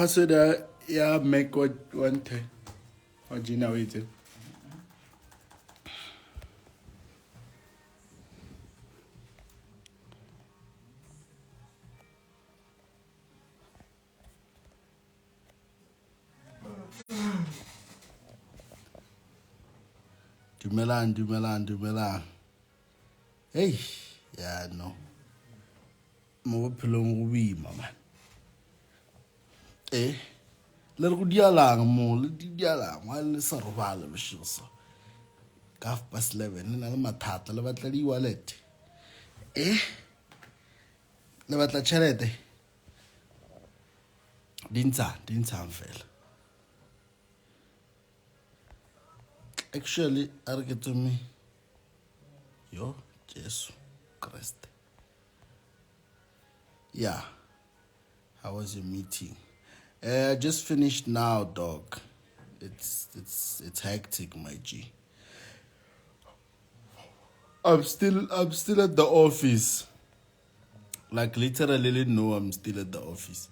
password ya make what one time. What you know it? Dumelang. Hey, yeah, no. Mo pelong go boima man. Le go dialang mo, le dialang, wa le sa robala bosigo so. Ka 11 na le mathata le batla di wallet. Le batla tšhelete. Dintshang fela. Actually, I get to me. Yo, Jesus Christ. Yeah. How was your meeting? Just finished now, dog. It's hectic, my G. I'm still at the office. Like literally, no, I'm still at the office.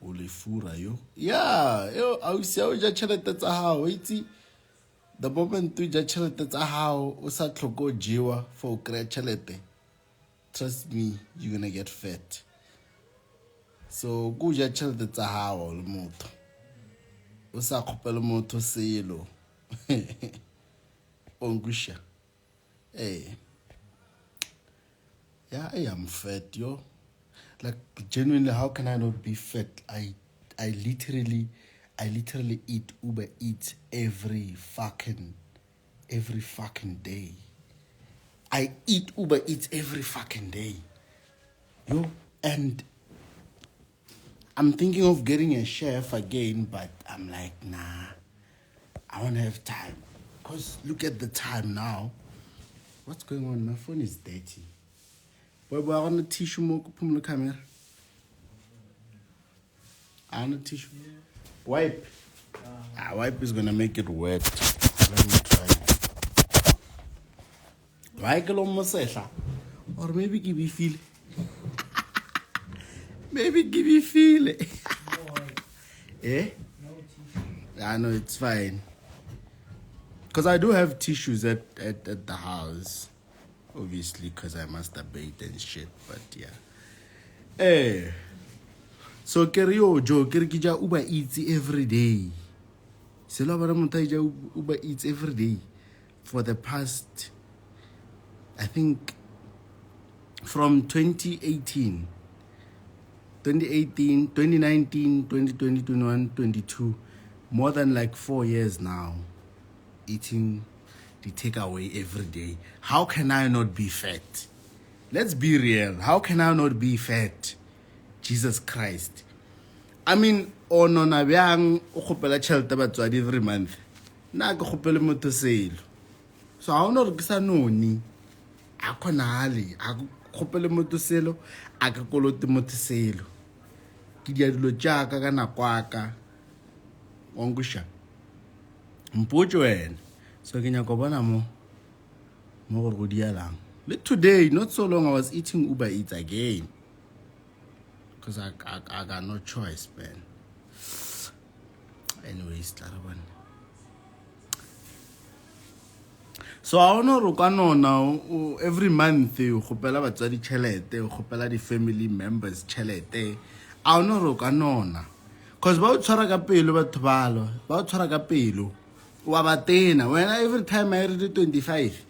Ole fura yo. Yeah, yo, I was just chatting how wait. The moment we just chatted how usa tlhoko jiwa for create chelete. Trust me, you're gonna get fat. So go just chelete how le motho. Usa khopela motho selo. Ongusha. Hey. Yeah, I am fat, yo. Like genuinely, how can I not be fat? I literally eat Uber Eats every fucking day. I eat Uber Eats every fucking day. Yo, and I'm thinking of getting a chef again, but I'm like, nah, I don't have time. Because look at the time now. What's going on? My phone is dirty. Boy, I want a tissue more put the camera. I want a tissue. Yeah. Wipe. Wipe is gonna make it wet. Let me try. Wipe almost or maybe give me feel. Maybe give me feel. Eh? No tissue. I know it's fine. Cause I do have tissues at the house. Obviously, because I masturbate and shit, but yeah. Hey. So, Kerio Joe, Kerikija Uber Eats every day. Selobara Montaja Uber Eats every day for the past, I think, from 2019, 2020, 21, 22, more than like 4 years now, eating the takeaway every day. How can I not be fat? Let's be real. How can I not be fat? Jesus Christ. I mean, ono na byang o khopela tšhelete batswadi every month. Na ke khopele motho selo. So ha ona re ke sa noni. A khonale, a khopele motho selo, a ka kolote motho selo. Ke dia dilo tjaka ka nakwaka. Ongusha. Mpotso wena. So ke nyaka bona mo go dialang. Like today, not so long, I was eating Uber Eats again. Because I got no choice, man. Anyways, one. So I don't know now every month you khopela batswadi tšhelete, you khopela di family members tšhelete. I don't know because ba o tshwara ka pelo batho balo, ba o tshwara ka pelo. Wa batena when every time I read 25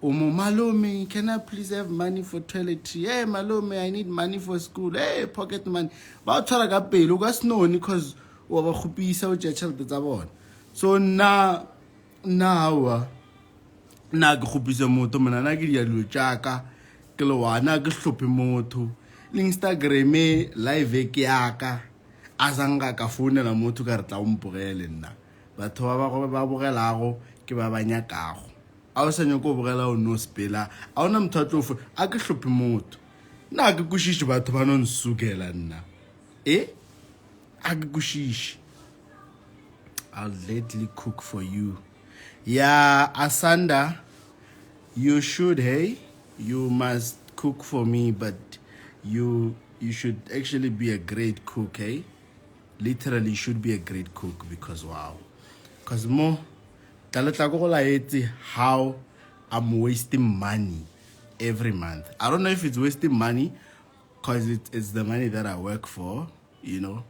Malume, can I please have money for toiletry? Hey, Malume, I need money for school. Hey, pocket money. Ba o tshwara ka pelo ka snone because wa ba khupisa o tšea tšhelete tsa bona. So now ke khupisa motho mona na ke dia dilo tšaka ke le wana ke hlophe motho le Instagram live ke yaka azanga ka founela motho ka re tla umpogele nna batho ba bogelago ke ba banyakago a o sa nyako bogela o no spela a ona motho a ke hlophe motho na ke kushishe batho ba no nsukela nna a ke kushishe. I'll lately cook for you. Yeah, Asanda, you should, hey? You must cook for me, but you should actually be a great cook, hey? literally you should be a great cook because wow. Because more, how I'm wasting money every month. I don't know if it's wasting money because it's the money that I work for, you know.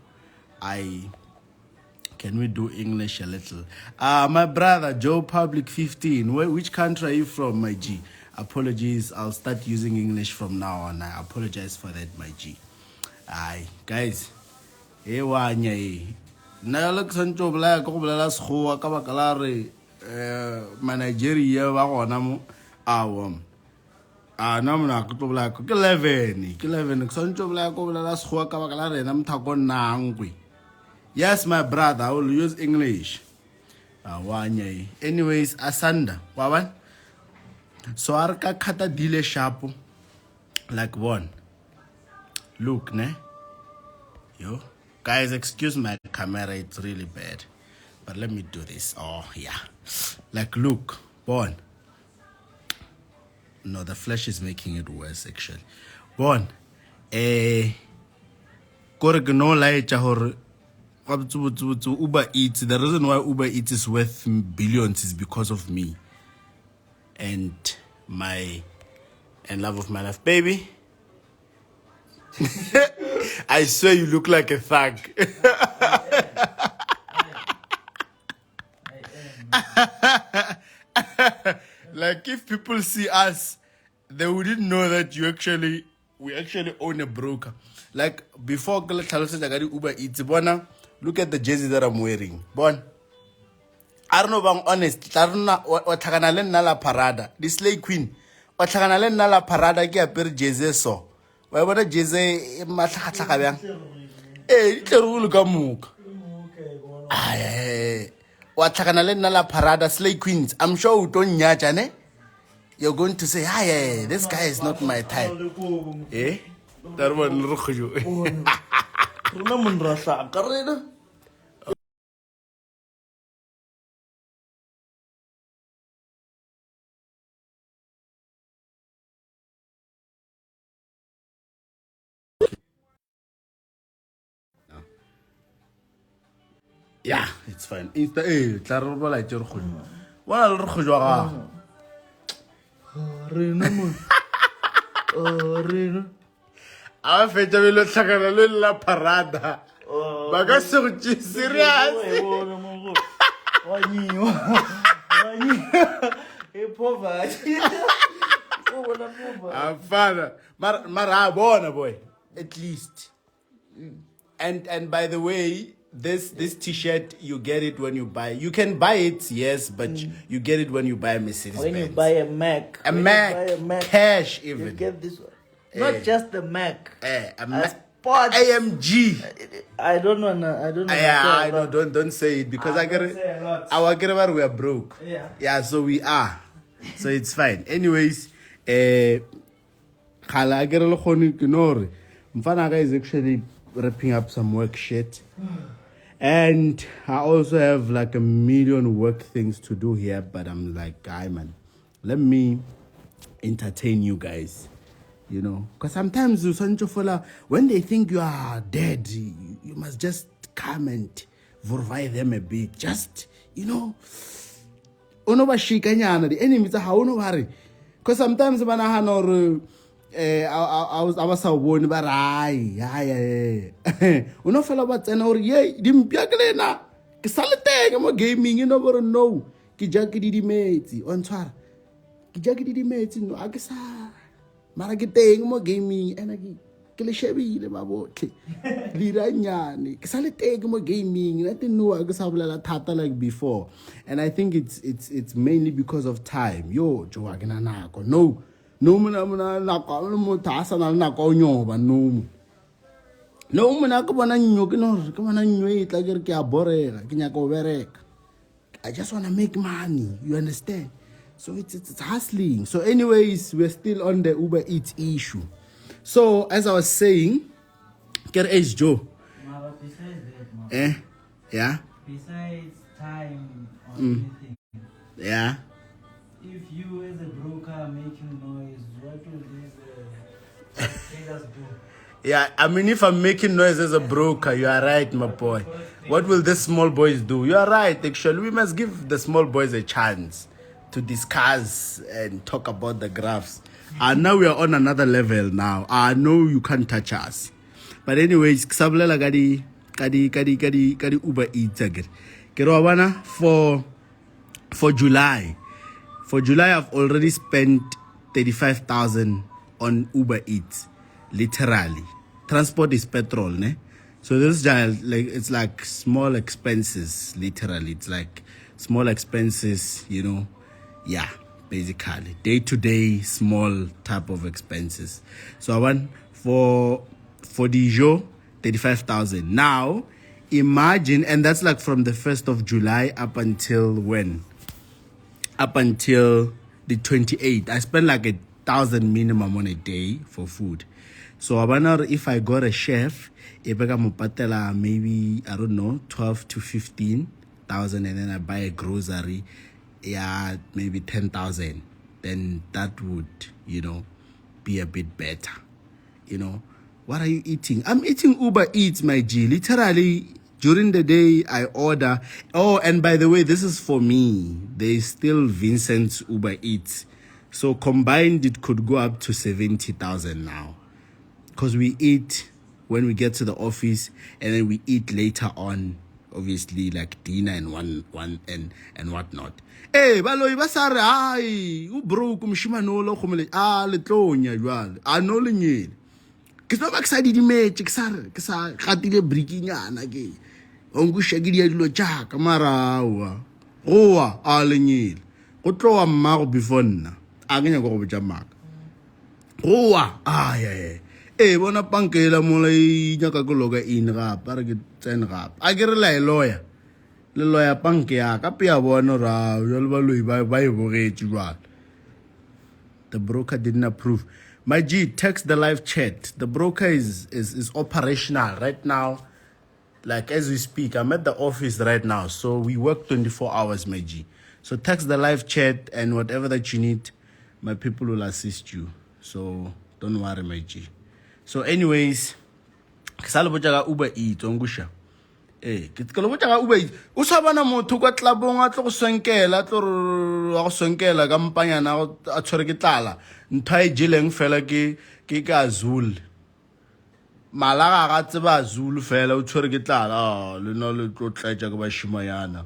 Can we do English a little? My brother, Joe Public 15. Which country are you from, my G? Apologies, I'll start using English from now on. I apologize for that, my G. Aye, guys. Hey, wanya eh. Na look sancho black ko blela sekgowa ka baka la re ma Nigeria ba gona mo awom. Na mona ko black ke 11 ke sancho black ko blela sekgowa ka baka la re na mthako nangwe. Yes, my brother, I will use English. Wanya. Anyways, Asanda, wawan. So arka kata dile sharp like one. Look, ne? Yo. Guys, excuse my camera, it's really bad. But let me do this. Oh, yeah. Like, look, Bon. No, the flash is making it worse, actually. Bon. No lie, Uber Eats. The reason why Uber Eats is worth billions is because of me. And love of my life, baby. I swear you look like a thug. Like if people see us, they wouldn't know that we actually own a broker. Like before Uber Eats, Bona, look at the jersey that I'm wearing. Bon. I don't know if I'm honest. I don't know what la parada. This Slay Queen. What la parada ki apere jersey so. Why would a jersey matlaka bang? Eh, it's a rule kamuk. Aye. What la parada Slay Queens. I'm sure you don't nyacha, ne? You're going to say, "Hi, this guy is not my type." Eh? That one rukhuju. Yeah, it's fine. Tlaroba la itse rukhuju. Wa le rukhuju ga. Rena mo. Rena. A feta belo tlhakana le la parada. Ba ka se go tsi serious. Wa nyiwa. E poverty. Father, mara bona boy, at least. And by the way, this t-shirt, you get it when you buy. You can buy it, yes, but you get it when you buy a Mercedes When Benz. you buy a Mac. A Mac, cash even. You get this one. Not just the Mac. A Mac. Sports. AMG. I don't know. Yeah, I know. Don't say it because I get it. Our get we are broke. Yeah, so we are. So it's fine. Anyways, Khala get a ignore. Mfana is actually wrapping up some work shit. And I also have like a million work things to do here, but I'm like, guy, man, let me entertain you guys, you know, because sometimes when they think you are dead, you must just come and revive them a bit, just, you know, the enemies are because sometimes when I know I was a one but no fella but and or ye dimpiaklena ke salete mo gaming you never know ke jaki di metsi on tshwara ke jaki di metsi no a ke sa mara ke teng mo gaming ena ke le shebile ba botle diranyane ke salete mo gaming I didn't know a ke sa bolela thata like before, and I think it's mainly because of time. Yo jo a ke na nako no mona la ka mo thasa na na ko nyoba no mona ko bona nyo ke no ke bona nyo e tla ke a borega ke nya go bereka. I just want to make money, you understand? So it's hustling. So anyways, we're still on the Uber Eats issue. So as I was saying, get age Joe. Besides that, Yeah. Besides time or anything. Yeah. If you as a broker are making noise, what will these traders do? Yeah, I mean, if I'm making noise as a broker, you are right, my boy. What will the small boys do? You are right, actually. We must give the small boys a chance to discuss and talk about the graphs. Now we are on another level now. I know you can't touch us. But anyways, Sabulela kadi Uber Eats again. For July. For July, I've already spent 35,000 on Uber Eats, literally. Transport is petrol, ne? So this is like it's like small expenses, literally. It's like small expenses, you know. Yeah, basically day-to-day small type of expenses. So I went for Dijon 35,000. Now, imagine, and that's like from the 1st of July up until when? Up until the 28th. I spend like 1,000 minimum on a day for food. So if I got a chef, maybe, I don't know, 12 to 15,000, and then I buy a grocery, yeah, maybe 10,000, then that would, you know, be a bit better. You know, what are you eating? I'm eating Uber Eats, my G. Literally, during the day, I order. Oh, and by the way, this is for me. There is still Vincent's Uber Eats. So combined, it could go up to 70,000 now. Because we eat when we get to the office, and then we eat later on, obviously, like dinner and one and whatnot. Hey, baloy basare ai u broke mshimano lo khomele letlonya jwale a no lenyele ke tlo ba ke sa di match ke sa gatile breakinyana ke ongu shagidi ya dilo tjaka marawa goa a lenyele go tloa mmago before nna a kenya go botsa maka goa yeah bona pankela molai nyaka go loga in ga para ke tsena ga a ke re la lawyer le lawyer bank ya ka pe ya bona ra jalo ba loi ba e bogetse jwalo. The broker didn't approve. My G, text the live chat. The broker is operational right now. Like as we speak, I'm at the office right now, so we work 24 hours, my G. So text the live chat, and whatever that you need, my people will assist you. So don't worry, my G. So anyways, kesalo Uber Eats ongusha. Ke tlo botsa ga Uber o sa bana motho kwa tlabong a tlo go senkela go senkela ka mpanyana a tshwere ke tlala ntho e jeleng fela ke ka Zulu malaga ga tseba Zulu fela o tshwere ke tlala le no le tlo tletsa ka bashimayana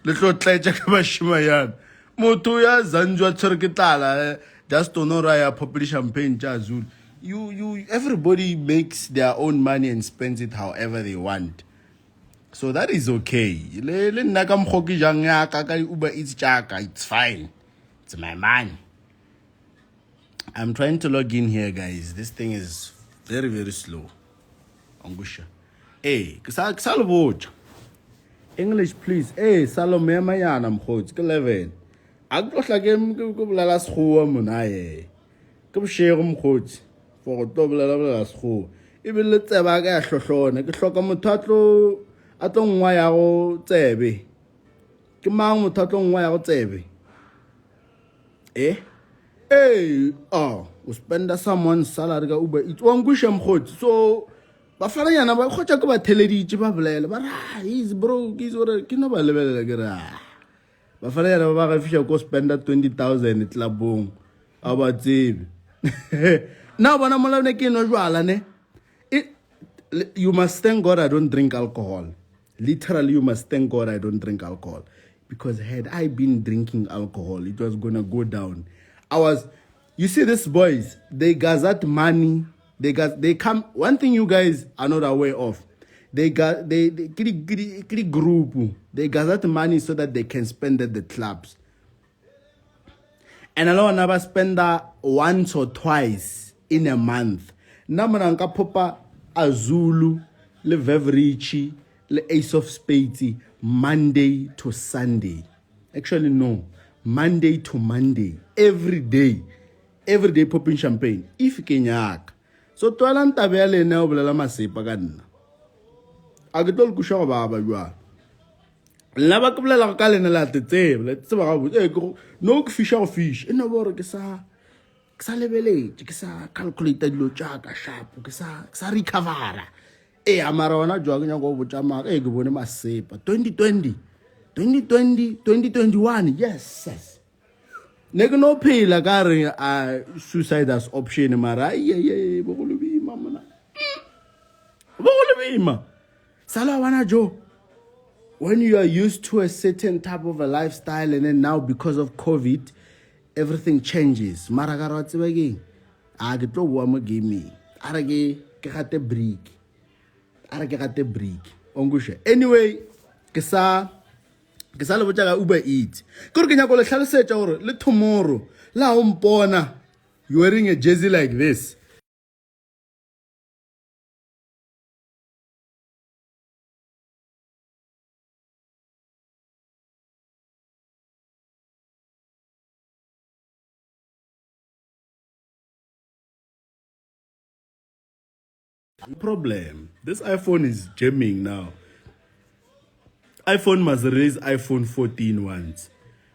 le tlo tletsa ka bashimayana motho ya zanjwa tshwere ke tlala just to know ya population champagne ja Zulu. You everybody makes their own money and spends it however they want. So that is okay. Le nna ka mkhoki jang ya ka Uber Eats jaka, it's fine. It's my money. I'm trying to log in here, guys. This thing is very, very slow. Angusha. Hey, Salvo. English, please. Hey, Salome Mayana mkhotsi ke 11. Akutlohla ke mkulala skhuwa mona ye. Ke bshego mkhotsi. For toblela skhuwa. Ibe le tseba ka hlohlone ke hloka motho a tlo ngwa ya go tsebe. Ke mang motho a tlo ngwa ya go tsebe? Hey, we spend someone's salary ka Uber Eats. Wangusha mkhotsi. So bafananyana ba khotsa ke ba theleditse ba bolela ba ra he's broke he's ora ke no ba lebelela ke ra bafananyana ba ga fisha ko spend 20,000 tlabong a ba tsebe now bana molane ke no jwala ne you must thank God I don't drink alcohol. Literally, you must thank God I don't drink alcohol, because had I been drinking alcohol, it was gonna go down. You see these boys, they gazette money. They come. One thing you guys are not aware of, they group. They gather money so that they can spend at the clubs. And alone never spend that once or twice in a month. Namananka popa Azulu, le Vevrici, le Ace of Spades, Monday to Sunday. Actually, no. Monday to Monday. Every day popping champagne. If kenyak. So toilan tabele na oblela masepa ka nna. A ke tlo kusha go baba jwa. Nna ba ke bolela ka lena la tsebe, le tseba ga botse no ke fish. E no bore ke sa ke sa lebeletse ke sa calculate dilo tjaka sharp ke sa recovera amara ona jwa ke nya go botsa maka ke bone masepa 2020 2021 yes ne ke no phela ka re a suicide as option mara ye bogolo bima mona bogolo bima sala wana jo when you are used to a certain type of a lifestyle and then now because of COVID everything changes mara ka ra tseba ke a ke tlo bua mo gaming are ke gate break ongushe anyway ke sa le botsa ka Uber Eats ke re ke nyako le tlhalosetsa gore le tomorrow la o mpona you wearing a jersey like this problem this iPhone is jamming now iPhone must release iPhone 14 once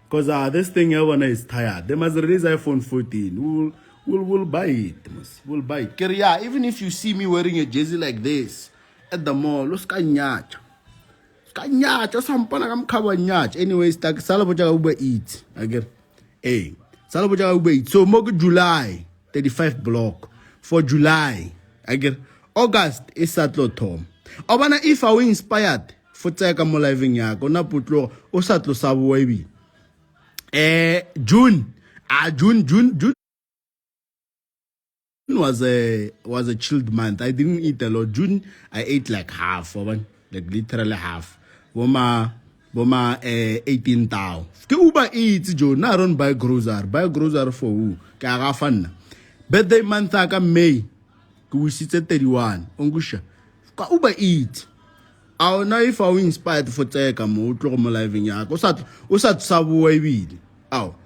because this thing everyone is tired they must release iPhone 14 we'll buy it we'll buy it yeah, even if you see me wearing a jersey like this at the mall ska nyacha sampana kam khaba nyacha anyways tak sala boja Uber Eats again sala boja Uber Eats so mo July 35 block for July again August is satlo thom obana if I were inspired for tseka mo living yako na putlo o satlo sa boebi June was a chilled month I didn't eat a lot June I ate like half like literally half boma 18 tau ke Uber Eats jo na ron buy grocery for who ka ga fanna birthday month aka May ke wisitse 31 ongusha ka Uber Eats aw na if I were inspired for tseka mo tlo mo living yako o sa tsabo ebile aw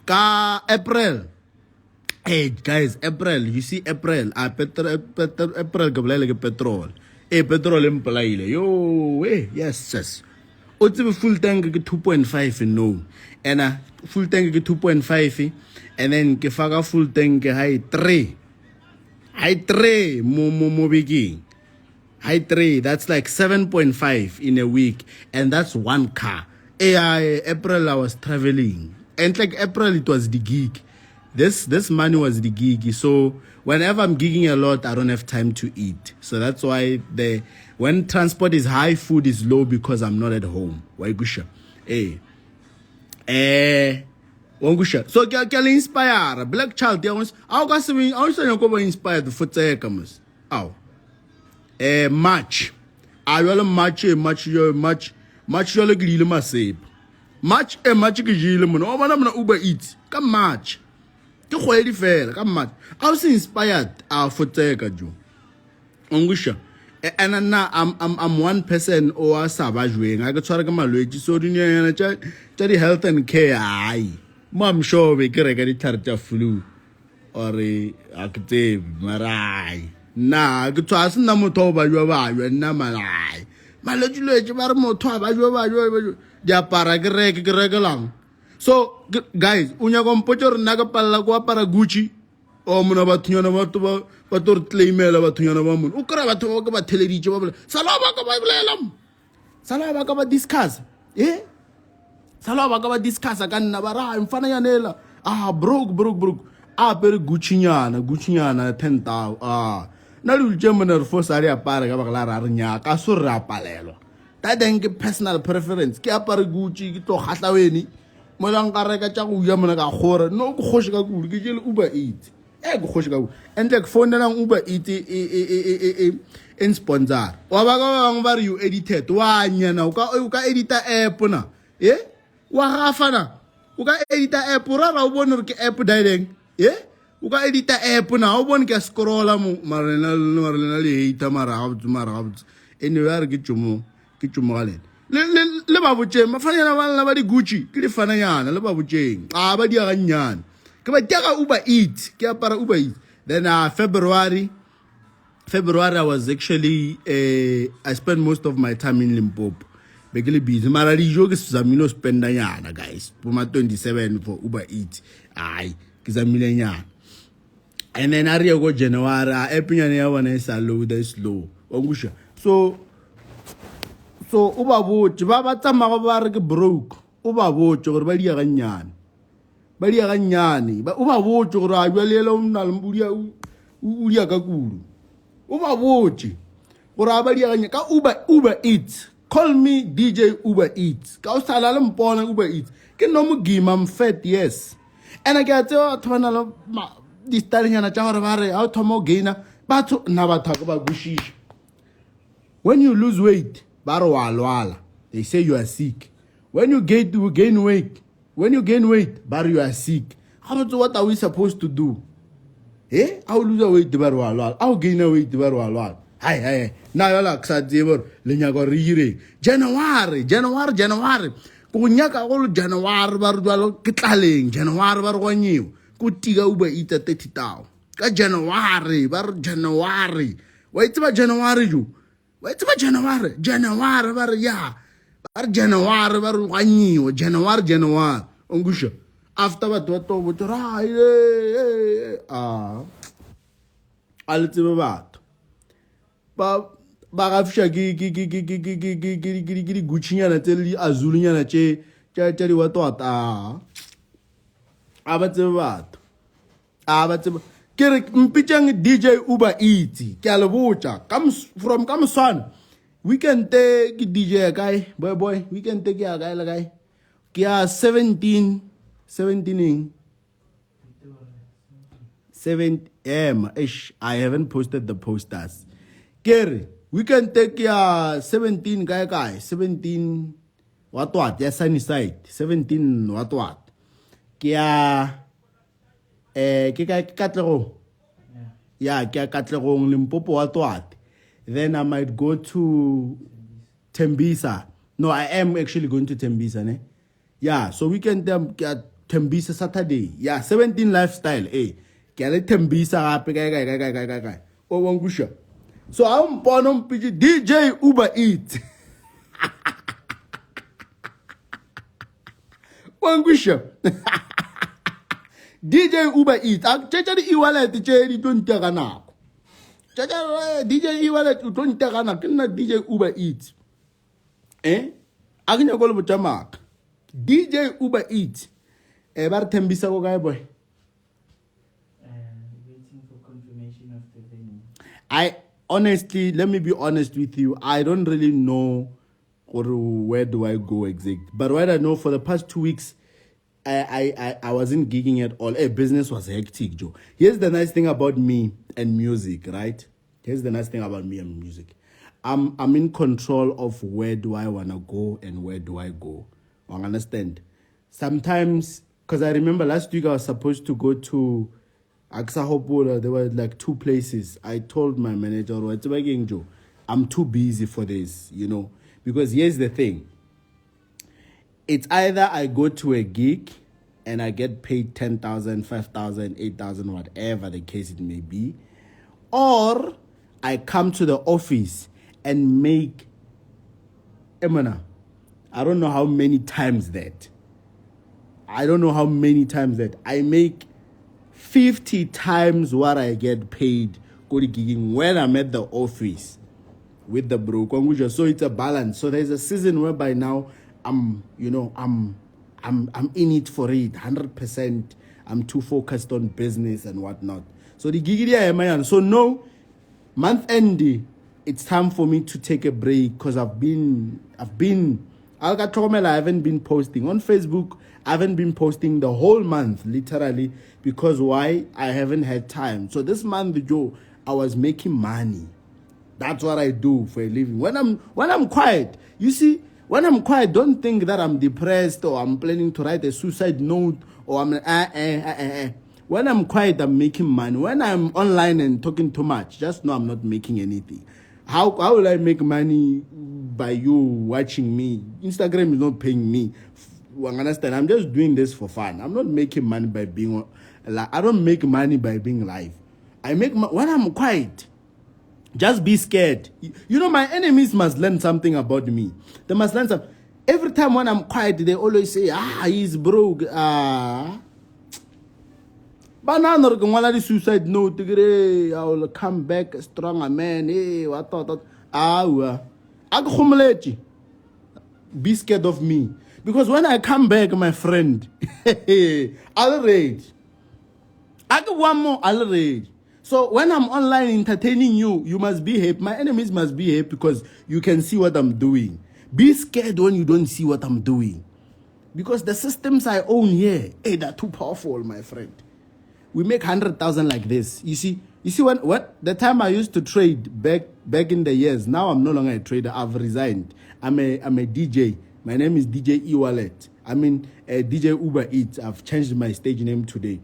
ka April hey guys April you see April April ke bolela ke petrol petrol empolaile yo yes o tsebe full tank ke 2.5 no and full tank ke 2.5 and then ke faka full tank high 3 mo begin high 3 that's like 7.5 in a week and that's one car April I was traveling and like April it was the gig this money was the gig so whenever I'm gigging a lot I don't have time to eat so that's why when transport is high food is low because I'm not at home why gusha wangusha so ke inspire black child I also inspired for tseka mos March ayolo March yolo ke ile masep March ke jile mona o bona mona Uber Eats ka March ke kgwedi fela ka March I was inspired for tseka jo ongusha and now I'm one person o sa ba jweng a ke tshwara ke malwetse so dinyana tsa di health and care mom sure be ke reka di tharta flu or akte marai na ke tswa sena motho ba jwa nna malai malwetse ba re motho ba jwa diapara ke reke lang so guys unya go mpotso re nna ka palla go apara Gucci o mona bathunyana ba to re claimela bathunyana ba mona o kra batho ba ba theleditse ba bolela sala ba ka ba bolela sala ba ka ba discuss sala ba ka ba discuss ka nna ba ra mfana yanela broke pere Gucci nyana 10,000 na lu jemana re fosa re apara ka ba la ra nya ka so re apalelwa ta denge personal preference ke apara Gucci ke to khatlaweni molang ka reka tsa go ya mona ka gore no go khoshi ka ku ke jele Uber Eats go khoshi ka ku and like phone na Uber Eats in sponsor wa ba ka bang ba re you edited wa nyana o ka edita app na wa gafana o ka edita app ra o bone re ke app direct o ka edita app na o bone ke scrolla mo marena le hita mara anyway ke tsumo gale le ba botjeng mafanyana ba ba di Gucci ke le fananyana le ba botjeng ba di ga nyana ke ba tega Uber Eats ke apara Uber Eats then February I was actually I spent most of my time in Limpopo begele busy mara dijo ke zamino spendanyana guys for my 27 for Uber Eats kizamile nyana. And then I go January, epinyane ya wana is low, that is slow. Ongusha. So uba boche ba tsamaya ba re ke broke. Uba boche gore ba dia ganyane. Ba dia ganyane. Ba uba boche gore a bjalela o nna le mbudia o dia ka kudu. Uba boche gore ba dia ganyane ka Uber Eats. Call me DJ Uber Eats. Ka o sala le mpona Uber Eats. Ke no mo gima I'm fat, yes. And I get to thwana lo this tarinyana tsa gore ba re a thomo gainer batho na ba thaka ba gushisha. When you lose weight, they say you are sick. When you gain weight, you are sick. What are we supposed to do? I'll lose weight, I'll gain weight, Hi. Now you're like January. Kunyaka all January, January, Kutiga Uber eat at 30,000. January. Wait about January, you. Wait about January, yeah. January, January. Ongusha. After what I'll tell you about. Bagafsha Gucci and tell you Azulian and tell you what Mpichang DJ Uber Eats, Kalavucha, comes from Kamson. We can take DJ guy, boy, we can take a guy. Kia 17 ish. I haven't posted the posters. Kerry, we can take 17 guy, 17 what, yes, sunny side, 17 what. Kia Katlero. Yeah, Katlero Limpopo what. Then I might go to Tembisa. No, I am actually going to Tembisa, ne? Yeah, so we can get Tembisa Saturday. Yeah, 17 lifestyle, Get Tembisa guy. Oh, one gusha. So I'm born on PG DJ Uber Eats. One gusha. DJ Uber Eats. Chacha di e-wallet che don't take na. Chacha DJ e-wallet don't take na. Kina DJ Uber Eats. Akinya ko lo chamak. DJ Uber Eats. Bar Tembisa ko guy boy. Waiting for confirmation of the venue. Honestly, let me be honest with you. I don't really know where do I go exactly. But what I know, for the past 2 weeks, I wasn't gigging at all. Business was hectic, Joe. Here's the nice thing about me and music, right? Here's the nice thing about me and music. I'm in control of where do I want to go and where do I go. I understand. Sometimes, because I remember last week I was supposed to go to Aksahopola. There were like 2 places. I told my manager, Joe, I'm too busy for this, Because here's the thing. It's either I go to a gig and I get paid 10,000, 5,000, 8,000, whatever the case it may be, or I come to the office and make, Emana, I don't know how many times that. I make 50 times what I get paid gigging when I'm at the office with the bro. So it's a balance. So there's a season whereby now I'm in it for it 100%. I'm too focused on business and whatnot. So the gig am. So no, month end, it's time for me to take a break because I haven't been posting on Facebook. I haven't been posting the whole month, literally, because why? I haven't had time. So this month, Joe, I was making money. That's what I do for a living. When I'm quiet, you see, when I'm quiet, don't think that I'm depressed or I'm planning to write a suicide note or I'm When I'm quiet, I'm making money. When I'm online and talking too much, just know I'm not making anything. How will I make money by you watching me? Instagram is not paying me. Understand? I'm just doing this for fun. I'm not making money by being I don't make money by being live. I make when I'm quiet. Just be scared. My enemies must learn something about me. They must learn something. Every time when I'm quiet, they always say, he's broke. Banana the suicide note, I will come back a stronger man. Hey, what thought? Be scared of me. Because when I come back, my friend, I'll rage. I got one more, I'll rage. So when I'm online entertaining you, you must be happy. My enemies must be happy because you can see what I'm doing. Be scared when you don't see what I'm doing. Because the systems I own here, hey, they're too powerful, my friend. We make 100,000 like this. You see when what the time I used to trade back in the years. Now I'm no longer a trader. I've resigned. I'm a DJ. My name is DJ E-Wallet. I mean DJ Uber Eats. I've changed my stage name today.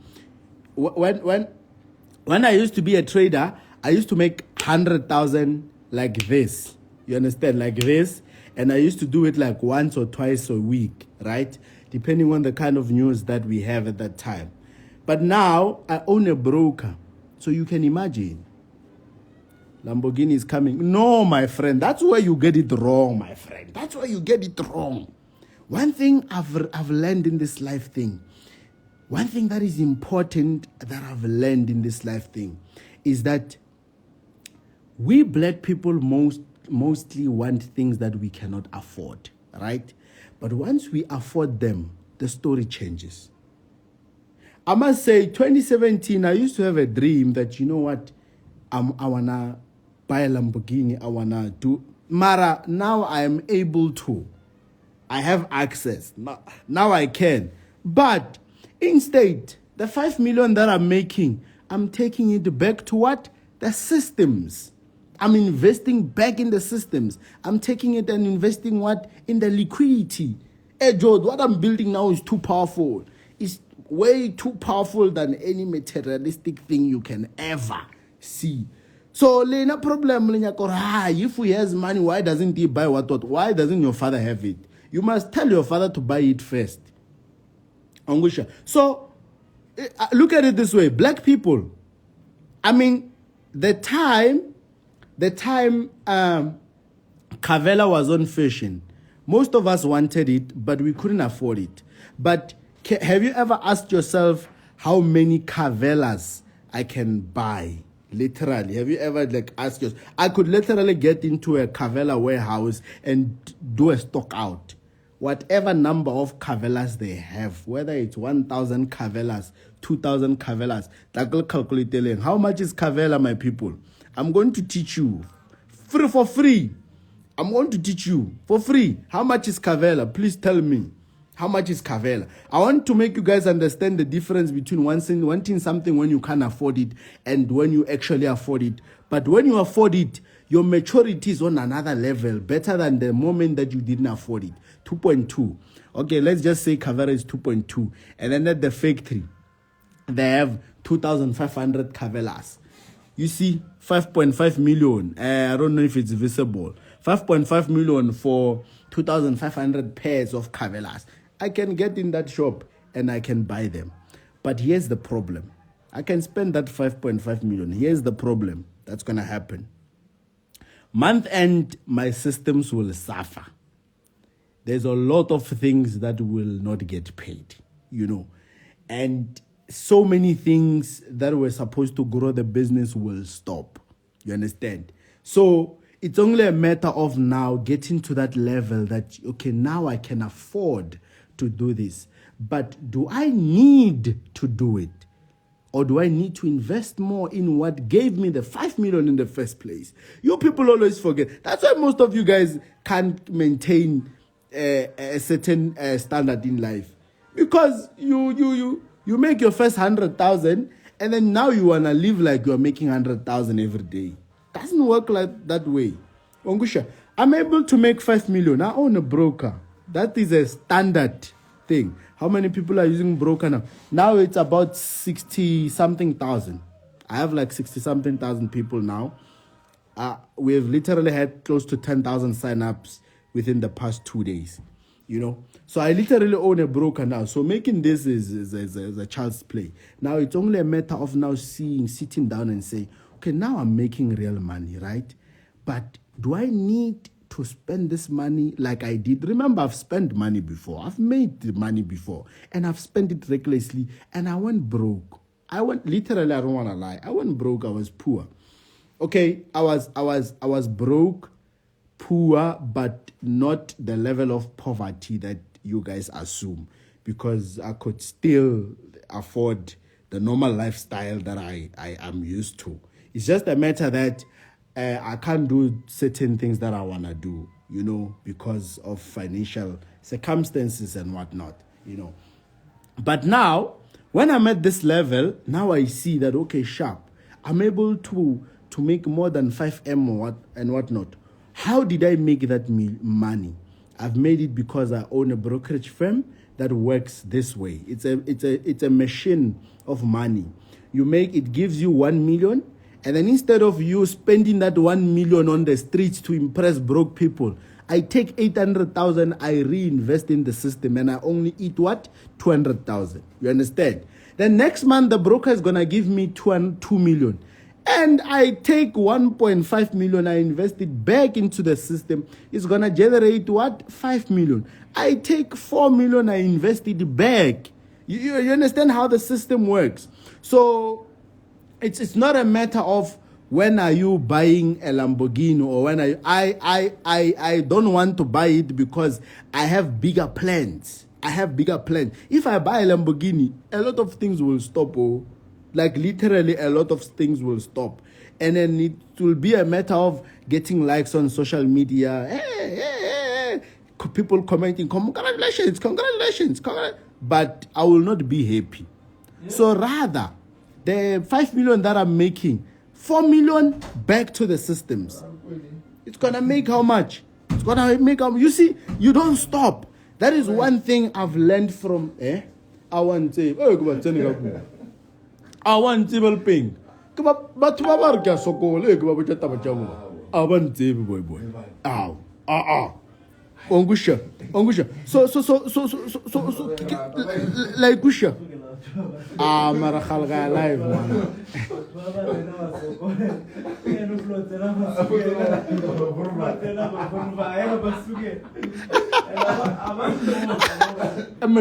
When I used to be a trader, I used to make 100,000 like this. You understand? Like this. And I used to do it like once or twice a week, right? Depending on the kind of news that we have at that time. But now I own a broker. So you can imagine. Lamborghini is coming. No, my friend. That's where you get it wrong, my friend. That's where you get it wrong. One thing I've learned in this life thing. One thing that is important that I've learned in this life thing is that we black people mostly want things that we cannot afford, right? But once we afford them, the story changes. I must say, 2017, I used to have a dream that, you know what, I want to buy a Lamborghini, I want to do... Mara, now I am able to. I have access. Now I can. But instead, the 5 million that I'm making, I'm taking it back to what? The systems. I'm investing back in the systems. I'm taking it and investing what? In the liquidity. Hey, George, what I'm building now is too powerful. It's way too powerful than any materialistic thing you can ever see. So, Lena problem, if he has money, why doesn't he buy what? Why doesn't your father have it? You must tell your father to buy it first. Angusha. So, look at it this way. Black people, I mean, the time Cavella was on fashion, most of us wanted it, but we couldn't afford it. But have you ever asked yourself how many Cavellas I can buy? Literally, have you ever asked yourself? I could literally get into a Cavella warehouse and do a stock out. Whatever number of Cavellas they have, whether it's 1,000 Cavellas, 2,000 Cavellas, calculate how much is Cavella, my people. I'm going to teach you for free. I'm going to teach you for free. How much is Cavella? Please tell me. How much is Cavella? I want to make you guys understand the difference between wanting something when you can't afford it and when you actually afford it. But when you afford it, your maturity is on another level, better than the moment that you didn't afford it. 2.2. Okay, let's just say Cavella is 2.2. And then at the factory, they have 2,500 Cavellas. You see, 5.5 million. I don't know if it's visible. 5.5 million for 2,500 pairs of Cavellas. I can get in that shop and I can buy them. But here's the problem. I can spend that 5.5 million. Here's the problem that's going to happen. Month end, my systems will suffer. There's a lot of things that will not get paid, And so many things that were supposed to grow the business will stop. You understand? So it's only a matter of now getting to that level that, okay, now I can afford to do this. But do I need to do it? Or do I need to invest more in what gave me the 5 million in the first place? You people always forget. That's why most of you guys can't maintain a certain standard in life. Because you make your first 100,000 and then now you want to live like you're making 100,000 every day. Doesn't work like that way. Ongusha, I'm able to make 5 million. I own a broker. That is a standard thing. How many people are using broker now? Now it's about 60-something thousand. I have like 60-something thousand people now. We have literally had close to 10,000 sign-ups within the past 2 days. So I literally own a broker now. So making this is a child's play. Now it's only a matter of now sitting down and saying, okay, now I'm making real money, right? But do I need to spend this money like I did? Remember, I've spent money before. I've made the money before. And I've spent it recklessly. And I went broke. I went literally. I don't want to lie. I went broke. I was poor. Okay, I was broke, poor, but not the level of poverty that you guys assume, because I could still afford the normal lifestyle that I am used to. It's just a matter that I can't do certain things that I want to do, because of financial circumstances and whatnot, But now, when I'm at this level, now I see that, okay, sharp, I'm able to make more than 5M and whatnot. How did I make that money? I've made it because I own a brokerage firm that works this way. It's a machine of money. It gives you 1 million, and then instead of you spending that 1 million on the streets to impress broke people, I take 800,000, I reinvest in the system, and I only eat what? 200,000. You understand? Then next month, the broker is going to give me 2 million. And I take 1.5 million, I invest it back into the system. It's going to generate what? 5 million. I take 4 million, I invest it back. You understand how the system works? So it's not a matter of when are you buying a Lamborghini, or when I don't want to buy it because I have bigger plans. If I buy a Lamborghini, a lot of things will stop. Like literally a lot of things will stop. And then it will be a matter of getting likes on social media. Hey. People commenting, congratulations. But I will not be happy. Yeah. So rather, the 5 million that I'm making, 4 million back to the systems. It's going to make how much? It's going to make how much? You see, you don't stop. That is one thing I've learned from, I want to say, I want to ping. But to our gas so called boy. Ongusha. So like Gusha. Marachalga live man.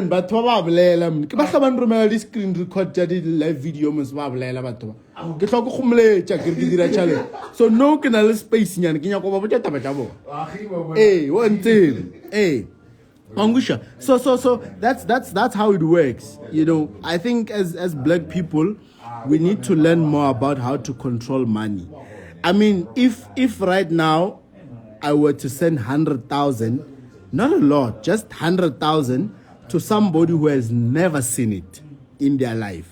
But probably Kaman Romel this screen record live video must bablela batho. Ke tla go khumletsa ke dira challenge. So no ke na le space nyane ke nya go ba botsa taba. One thing. Angusha. So that's how it works. I think as black people, we need to learn more about how to control money. I mean, if right now I were to send 100,000, not a lot, just 100,000 to somebody who has never seen it in their life,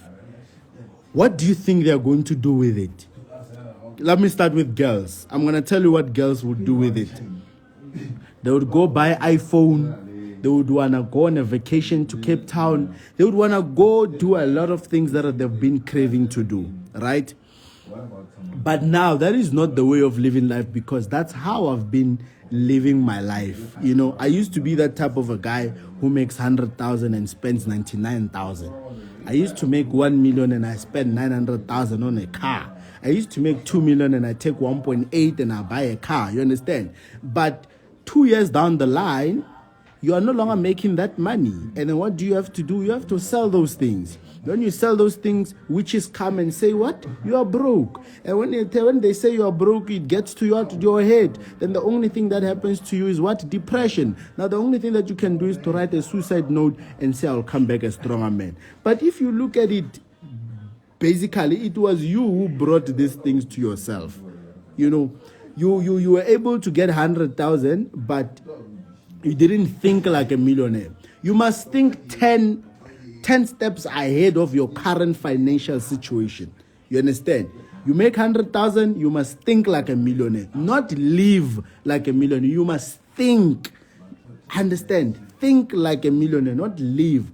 what do you think they're going to do with it? Let me start with girls. I'm going to tell you what girls would do with it. They would go buy iPhone. They would want to go on a vacation to Cape Town. They would want to go do a lot of things that they've been craving to do, right? But now that is not the way of living life, because that's how I've been living my life. I used to be that type of a guy who makes 100,000 and spends 99,000. I used to make 1 million and I spend 900,000 on a car. I used to make 2 million and I take 1.8 and I buy a car. You understand? But 2 years down the line, you are no longer making that money. And then what do you have to do? You have to sell those things. When you sell those things, witches come and say, what? You are broke. And when they say you are broke, it gets to your head. Then the only thing that happens to you is what? Depression. Now, the only thing that you can do is to write a suicide note and say, I'll come back a stronger man. But if you look at it, basically, it was you who brought these things to yourself. You were able to get 100,000, but you didn't think like a millionaire. You must think 10 steps ahead of your current financial situation. You understand? You make 100,000, you must think like a millionaire, not live like a millionaire. You must think. Understand? Think like a millionaire, not live.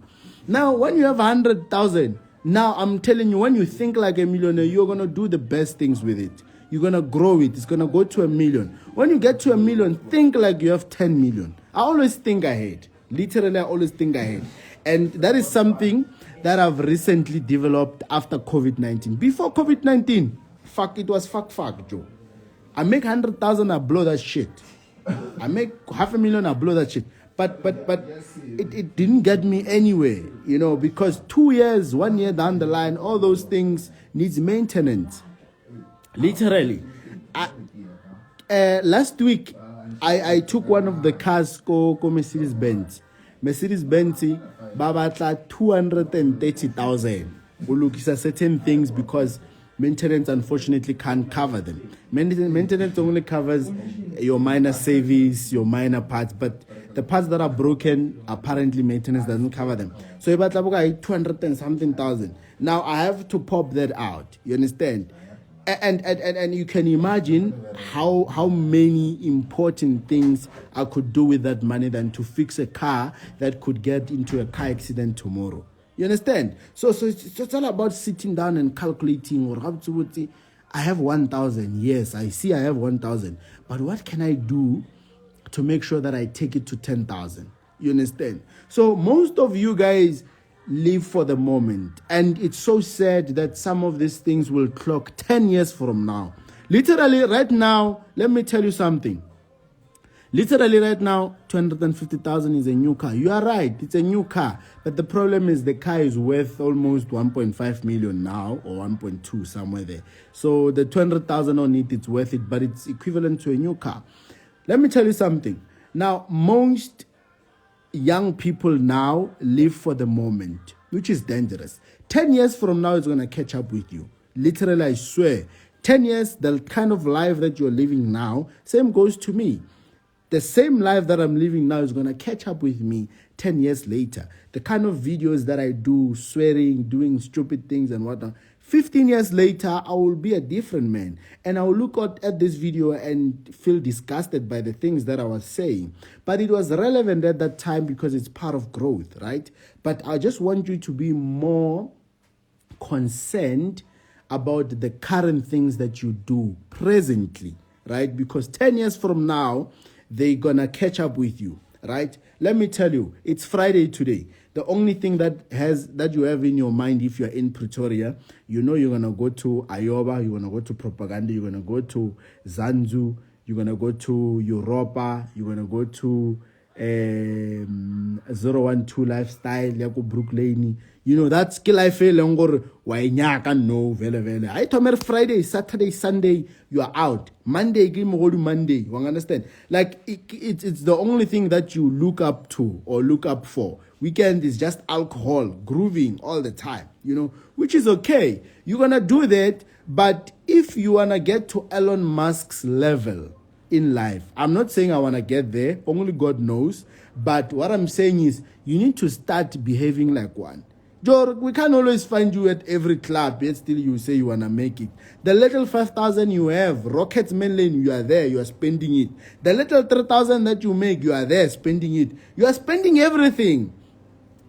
Now, when you have 100,000, now I'm telling you, when you think like a millionaire, you're going to do the best things with it. You're going to grow it. It's going to go to 1 million. When you get to 1 million, think like you have 10 million. I always think ahead. Literally, I always think ahead. And that is something that I've recently developed after COVID-19. Before COVID-19, it was fuck, Joe. I make 100,000, I blow that shit. I make 500,000, I blow that shit. but it didn't get me anywhere, because 2 years, 1 year down the line, all those things needs maintenance. Literally. Last week, I took one of the cars go Mercedes Benz. Mercedes Benz, babatla 230,000. We look at certain things because maintenance unfortunately can't cover them. Maintenance only covers your minor service, your minor parts, but the parts that are broken, apparently maintenance doesn't cover them. So about 200 and something thousand. Now I have to pop that out. You understand? And you can imagine how many important things I could do with that money than to fix a car that could get into a car accident tomorrow. You understand? So it's all about sitting down and calculating. Or I have 1,000. Yes, I see I have 1,000. But what can I do to make sure that I take it to 10,000? You understand? So most of you guys live for the moment, and it's so sad that some of these things will clock 10 years from now. Literally right now, let me tell you something. Literally right now, 250,000 is a new car. You are right, it's a new car, but the problem is the car is worth almost 1.5 million now, or 1.2, somewhere there. So the 200,000 on it, it's worth it, but it's equivalent to a new car. Let me tell you something. Now, most young people now live for the moment, which is dangerous. 10 years from now, it's going to catch up with you. Literally, I swear. 10 years, the kind of life that you're living now, same goes to me. The same life that I'm living now is going to catch up with me 10 years later. The kind of videos that I do, swearing, doing stupid things and whatnot, 15 years later, I will be a different man. And I will look at this video and feel disgusted by the things that I was saying. But it was relevant at that time because it's part of growth, right? But I just want you to be more concerned about the current things that you do presently, right? Because 10 years from now, they're going to catch up with you, right? Let me tell you, it's Friday today. The only thing that you have in your mind if you're in Pretoria, you're going to go to Ayoba, you're going to go to Propaganda, you're going to go to Zanzu, you're going to go to Europa, you're going to go to 012 Lifestyle, Yako Brook Lane. That's skill I feel longer. Why nyaka no vele. I told me Friday, Saturday, Sunday, you are out. Monday, give me all Monday. You understand? Like it's the only thing that you look up to or look up for. Weekend is just alcohol, grooving all the time, which is okay. You're gonna do that, but if you wanna get to Elon Musk's level in life, I'm not saying I wanna get there. Only God knows. But what I'm saying is, you need to start behaving like one. Joe, we can't always find you at every club, yet still you say you want to make it. The little 5,000 you have, Rockets main lane, you are there, you are spending it. The little 3,000 that you make, you are there spending it. You are spending everything.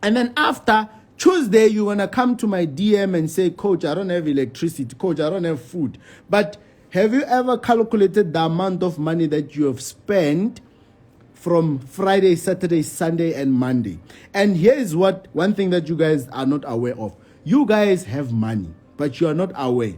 And then after Tuesday, you want to come to my DM and say, Coach, I don't have electricity. Coach, I don't have food. But have you ever calculated the amount of money that you have spent from Friday, Saturday, Sunday, and Monday? And here's one thing that you guys are not aware of. You guys have money, but you are not aware.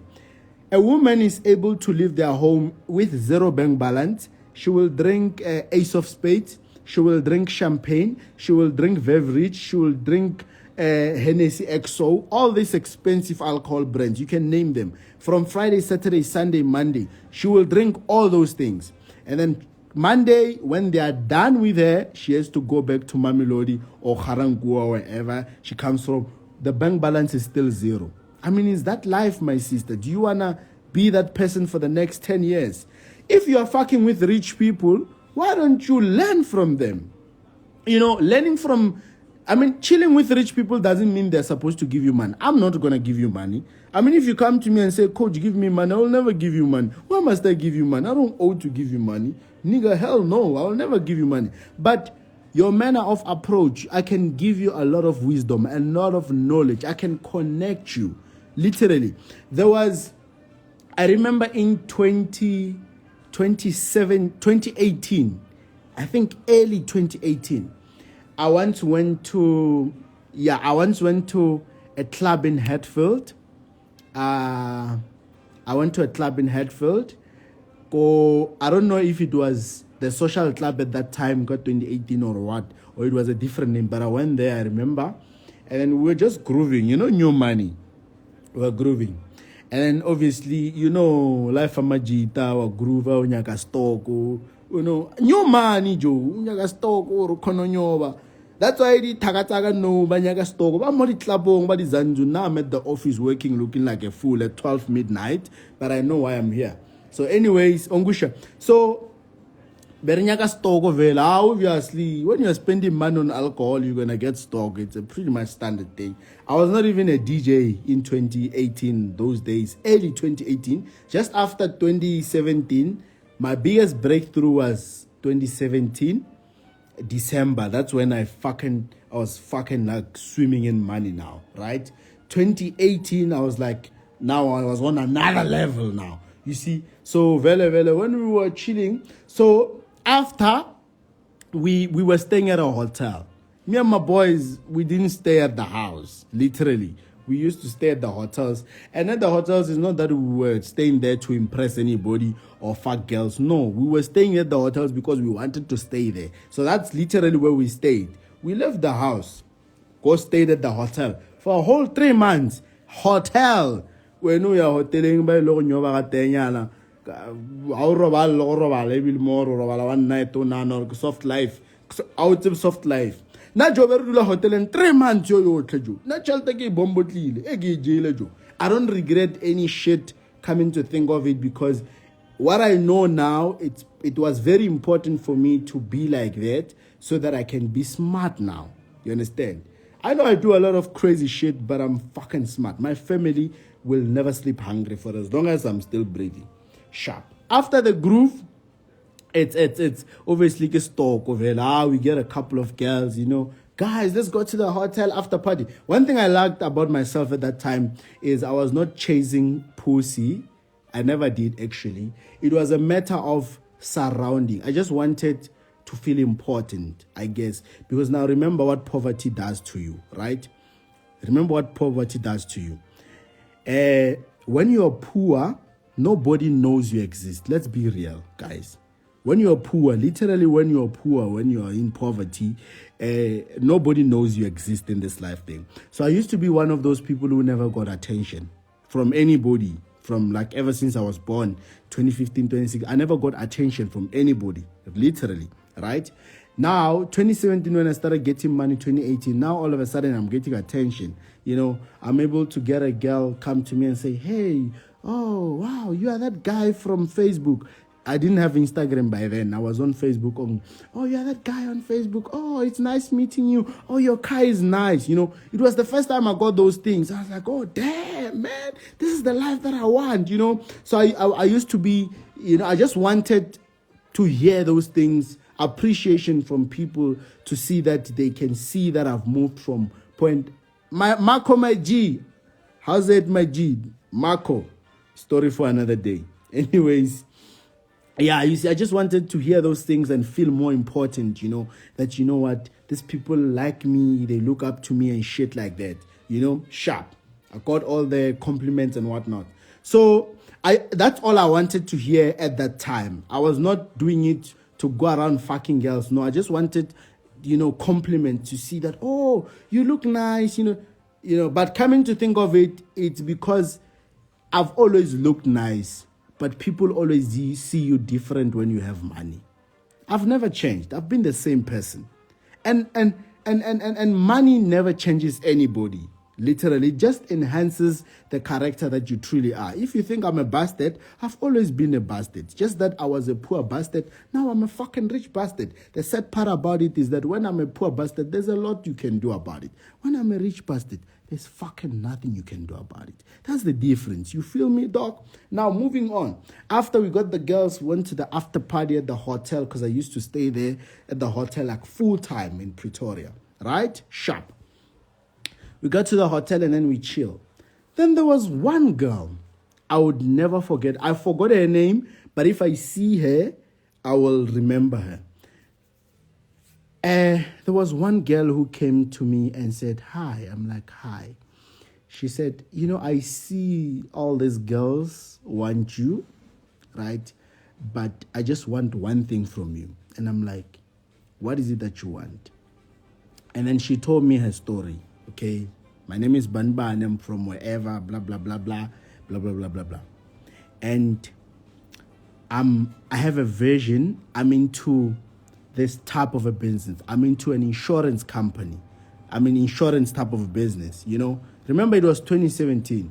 A woman is able to leave their home with zero bank balance. She will drink Ace of Spades. She will drink champagne. She will drink beverage. She will drink Hennessy XO. All these expensive alcohol brands. You can name them. From Friday, Saturday, Sunday, Monday. She will drink all those things. And then Monday, when they are done with her, she has to go back to Mamelodi or Harangua or wherever she comes from. The bank balance is still zero. I mean, is that life, my sister? Do you want to be that person for the next 10 years? If you are fucking with rich people, why don't you learn from them? Chilling with rich people doesn't mean they're supposed to give you money. I'm not going to give you money. If you come to me and say, Coach, give me money, I will never give you money. Why must I give you money? I don't owe to give you money. Nigga, hell no, I will never give you money. But your manner of approach, I can give you a lot of wisdom, a lot of knowledge. I can connect you, literally. I remember in 2018, I think early 2018, I once went to a club in Hatfield. I went to a club in Hatfield. I don't know if it was the social club at that time got 2018 or what, or it was a different name, but I went there, I remember, and then we were just grooving, new money. We were grooving. And then obviously, life amajita or groove unyaka stock, new money Joe, unyaka stock or kononyoba. That's why the tagataga no banyaga stock. I'm not tlabong, but zanju. Now I'm at the office working, looking like a fool at 12 midnight, but I know why I'm here. So, anyways, Ongusha. So Berinyaka stock vela, obviously, when you're spending money on alcohol, you're gonna get stock. It's a pretty much standard thing. I was not even a DJ in 2018, those days, early 2018. Just after 2017, my biggest breakthrough was 2017, December. That's when I was fucking like swimming in money now, right? 2018, I was like, now I was on another level now. You see, so vele, when we were chilling, so after we were staying at a hotel. Me and my boys, we didn't stay at the house, literally. We used to stay at the hotels. And at the hotels, it's not that we were staying there to impress anybody or fuck girls. No, we were staying at the hotels because we wanted to stay there. So that's literally where we stayed. We left the house, go stayed at the hotel for a whole 3 months. Hotel. When we are hoteling by Lognoba, one night, soft life, out of soft life. Na joberula hotel in 3 months yo tlejo. Na chalta ke bombo tlile. Ege jele jo. I don't regret any shit coming to think of it, because what I know now, it was very important for me to be like that so that I can be smart now. You understand? I know I do a lot of crazy shit, but I'm fucking smart. My family will never sleep hungry for as long as I'm still breathing. Sharp. After the groove, it's obviously a stock of it. We get a couple of girls, guys, let's go to the hotel after party. One thing I liked about myself at that time is I was not chasing pussy. I never did, actually. It was a matter of surrounding. I just wanted to feel important, I guess, because now remember what poverty does to you, right? Remember what poverty does to you. When you're poor, nobody knows you exist. Let's be real, guys. When you're poor, literally when you're poor, when you're in poverty, nobody knows you exist in this life thing. So I used to be one of those people who never got attention from anybody, from like ever since I was born, 2015, 2016. I never got attention from anybody, literally, right? Now, 2017, when I started getting money, 2018, now all of a sudden I'm getting attention. I'm able to get a girl come to me and say, hey, oh, wow, you are that guy from Facebook. I didn't have Instagram by then. I was on Facebook. Oh, you're that guy on Facebook. Oh, it's nice meeting you. Oh, your car is nice. It was the first time I got those things. I was like, oh, damn, man, this is the life that I want, So I used to be, I just wanted to hear those things, appreciation from people, to see that they can see that I've moved from point. Marco, my G. How's it, my G? Marco. Story for another day. Anyways. Yeah, you see, I just wanted to hear those things and feel more important, that, what, these people like me, they look up to me and shit like that, sharp. I got all the compliments and whatnot. So that's all I wanted to hear at that time. I was not doing it to go around fucking girls. No, I just wanted, compliment, to see that, oh, you look nice, but coming to think of it, it's because I've always looked nice. But people always see you different when you have money. I've never changed. I've been the same person. And money never changes anybody. Literally, it just enhances the character that you truly are. If you think I'm a bastard, I've always been a bastard. Just that I was a poor bastard. Now I'm a fucking rich bastard. The sad part about it is that when I'm a poor bastard, there's a lot you can do about it. When I'm a rich bastard, there's fucking nothing you can do about it. That's the difference. You feel me, dog? Now, moving on. After we got the girls, went to the after party at the hotel, because I used to stay there at the hotel like full time in Pretoria. Right? Sharp. We got to the hotel and then we chill. Then there was one girl I would never forget. I forgot her name, but if I see her, I will remember her. There was one girl who came to me and said, hi. I'm like, hi. She said, I see all these girls want you, right? but I just want one thing from you. And I'm like, what is it that you want? And then she told me her story. Okay, my name is Banba and I'm from wherever, blah, blah, blah, blah, blah, blah, blah, blah, blah. And I have a vision. I'm into this type of a business. I'm into an insurance company. I'm an insurance type of business, you know. Remember, it was 2017.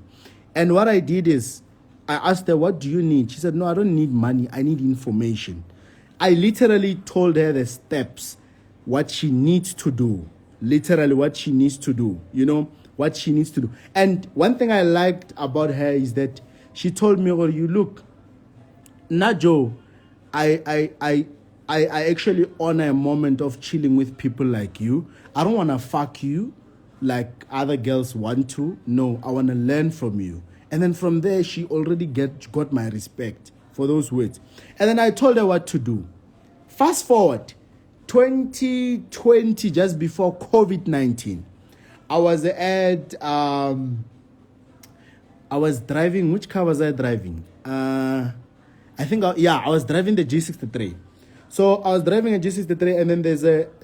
And what I did is, I asked her, what do you need? She said, no, I don't need money. I need information. I literally told her the steps, what she needs to do. Literally what she needs to do, you know, what she needs to do. And one thing I liked about her is that she told me, oh, you look, Najo, I actually honor a moment of chilling with people like you. I don't want to fuck you like other girls want to. No, I want to learn from you. And then from there, she already got my respect for those words. And then I told her what to do. Fast forward, 2020, just before COVID-19, I was at, I was driving, which car was I driving? I was driving the G63. So I was driving a G63, and then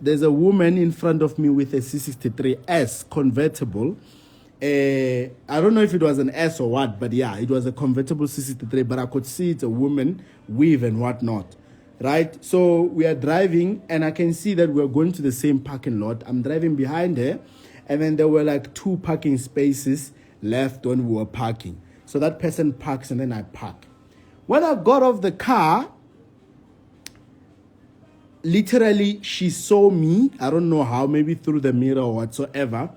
there's a woman in front of me with a C63S convertible. I don't know if it was an S or what, but yeah, it was a convertible C63, but I could see it's a woman, weave and whatnot, right? So we are driving, and I can see that we're going to the same parking lot. I'm driving behind her, and then there were like 2 parking spaces left when we were parking. So that person parks, and then I park. When I got off the car, literally, she saw me. I don't know how, maybe through the mirror or whatsoever.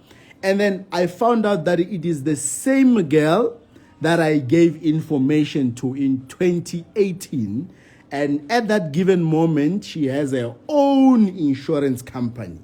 And then I found out that it is the same girl that I gave information to in 2018. And at that given moment, she has her own insurance company.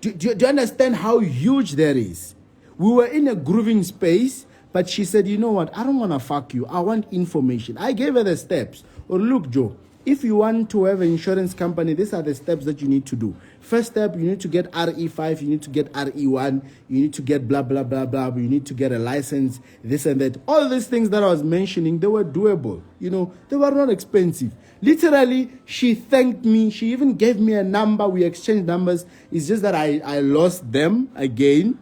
Do you understand how huge that is? We were in a grooving space, but she said, you know what? I don't want to fuck you. I want information. I gave her the steps. Or look, Joe, if you want to have an insurance company, these are the steps that you need to do. First step, you need to get RE5, you need to get RE1, you need to get blah, blah, blah, blah, you need to get a license, this and that. All these things that I was mentioning, they were doable. You know, they were not expensive. Literally, she thanked me. She even gave me a number. We exchanged numbers. It's just that I lost them again.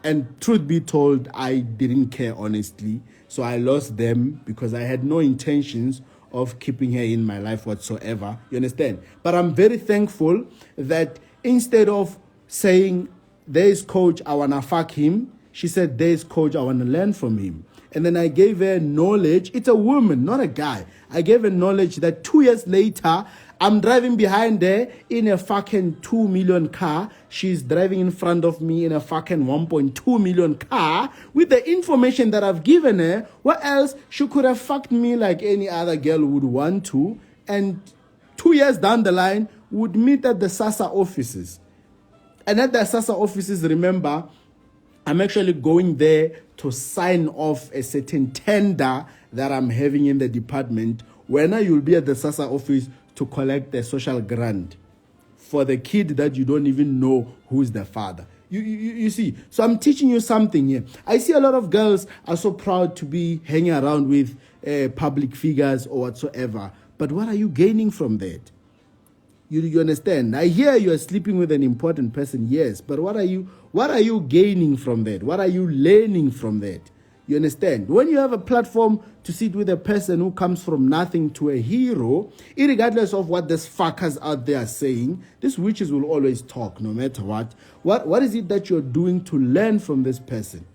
And truth be told, I didn't care, honestly. So I lost them because I had no intentions of keeping her in my life whatsoever. You understand? But I'm very thankful that instead of saying, there is coach, I want to fuck him, she said, there is coach, I want to learn from him. And then I gave her knowledge. It's a woman, not a guy. I gave her knowledge that 2 years later, I'm driving behind her in a fucking 2 million car. She's driving in front of me in a fucking 1.2 million car with the information that I've given her. What else? She could have fucked me like any other girl would want to. And 2 years down the line, would meet at the SASA offices. And at the SASA offices, remember, I'm actually going there to sign off a certain tender that I'm having in the department. When you'll be at the SASA office to collect the social grant for the kid that you don't even know who's the father. You see, so I'm teaching you something here. I see a lot of girls are so proud to be hanging around with public figures or whatsoever. But what are you gaining from that? You understand? I hear you are sleeping with an important person, yes, but what are you gaining from that? What are you learning from that? You understand? When you have a platform to sit with a person who comes from nothing to a hero, irregardless of what these fuckers out there are saying, these witches will always talk no matter what. What is it that you're doing to learn from this person?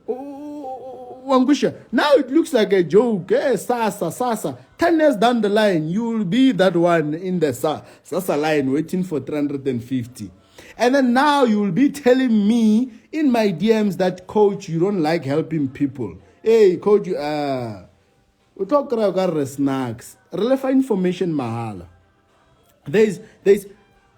Wangusha, now it looks like a joke. Sasa. 10 years down the line, you will be that one in the Sasa line waiting for 350. And then now you will be telling me in my DMs that, coach, you don't like helping people. Hey, coach, we talk about snacks. Relevant information mahala.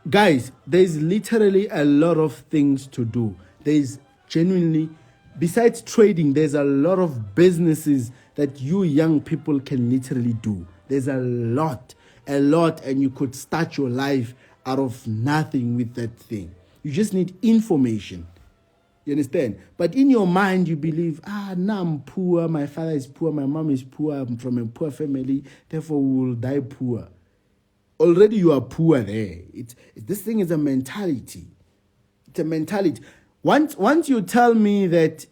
Guys, there's literally a lot of things to do. There's genuinely, besides trading, there's a lot of businesses that you young people can literally do. There's a lot, and you could start your life out of nothing with that thing. You just need information. You understand? But in your mind, you believe, now I'm poor, my father is poor, my mom is poor, I'm from a poor family, therefore we will die poor. Already you are poor there. This thing is a mentality. It's a mentality. Once you tell me that,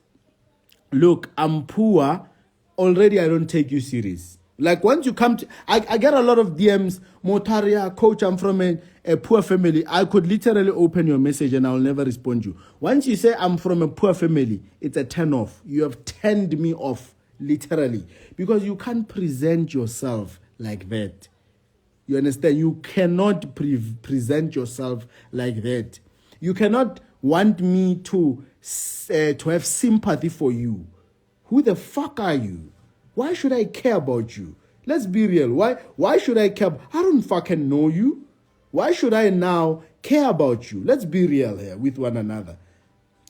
look, I'm poor, already I don't take you serious. Like once you come to, I get a lot of DMs, Motaria, coach, I'm from a poor family. I could literally open your message and I'll never respond you. Once you say I'm from a poor family, it's a turn off. You have turned me off, literally. Because you can't present yourself like that. You understand? You cannot present yourself like that. You cannot want me to have sympathy for you. Who the fuck are you? Why should I care about you? Let's be real. Why should I care? I don't fucking know you. Why should I now care about you? Let's be real here with one another.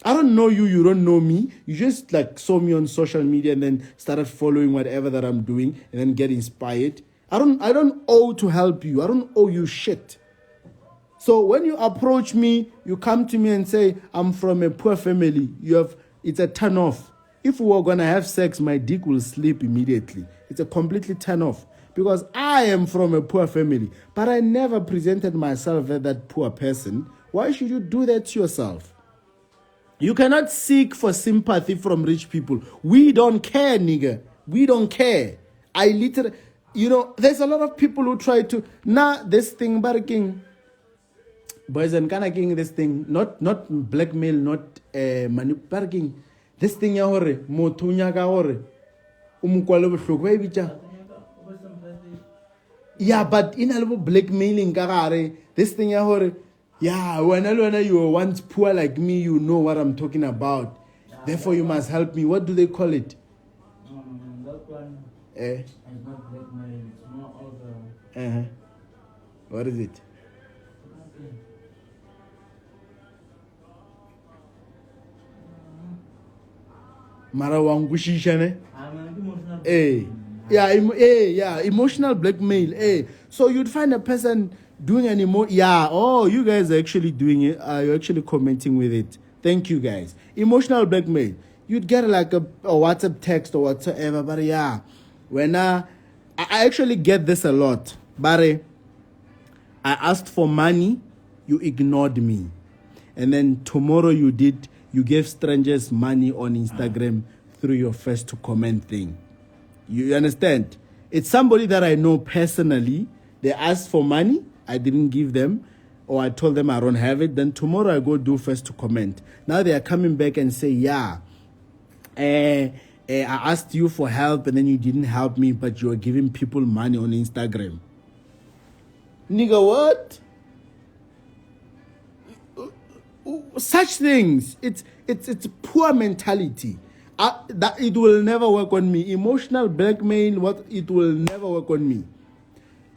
I don't know you. You don't know me. You just like saw me on social media and then started following whatever that I'm doing and then get inspired. I don't owe to help you. I don't owe you shit. So when you approach me, you come to me and say, I'm from a poor family. It's a turn off. If we were going to have sex, my dick will slip immediately. It's a completely turn off. Because I am from a poor family. But I never presented myself as that poor person. Why should you do that to yourself? You cannot seek for sympathy from rich people. We don't care, nigga. We don't care. I literally... there's a lot of people who try to... this thing, barking... Boys and Kana King, this thing, not blackmail, not manipulating. This thing, ya hore, motunya ka hore, umukwalo bohloko e bitsa. Yeah, but in a little blackmailing karare, this thing, ya hore, yeah, when you were once poor like me, you know what I'm talking about. Therefore, you must help me. What do they call it? That one is not blackmail. It's more of What is it? Mara wangushisha ne? Emotional blackmail. So you'd find a person doing an you guys are actually doing it. You're actually commenting with it. Thank you guys. Emotional blackmail. You'd get like a WhatsApp text or whatsoever, but when I actually get this a lot, but I asked for money, you ignored me, and then tomorrow you gave strangers money on Instagram through your first to comment thing. You understand? It's somebody that I know personally. They asked for money. I didn't give them. Or I told them I don't have it. Then tomorrow I go do first to comment. Now they are coming back and say, I asked you for help and then you didn't help me, but you are giving people money on Instagram. Nigga, what? Such things. It's poor mentality. That it will never work on me. Emotional blackmail, it will never work on me.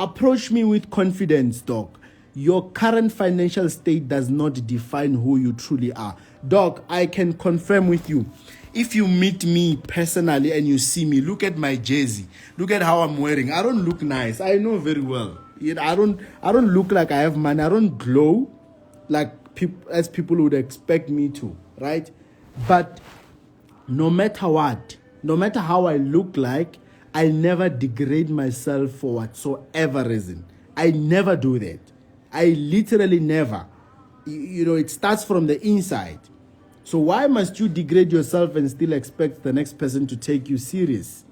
Approach me with confidence, dog. Your current financial state does not define who you truly are. Dog, I can confirm with you. If you meet me personally and you see me, look at my jersey. Look at how I'm wearing. I don't look nice. I know very well. I don't look like I have money. I don't glow like as people would expect me to, right? But no matter what, no matter how I look like, I never degrade myself for whatsoever reason. I never do that. I literally never. It starts from the inside. So why must you degrade yourself and still expect the next person to take you serious?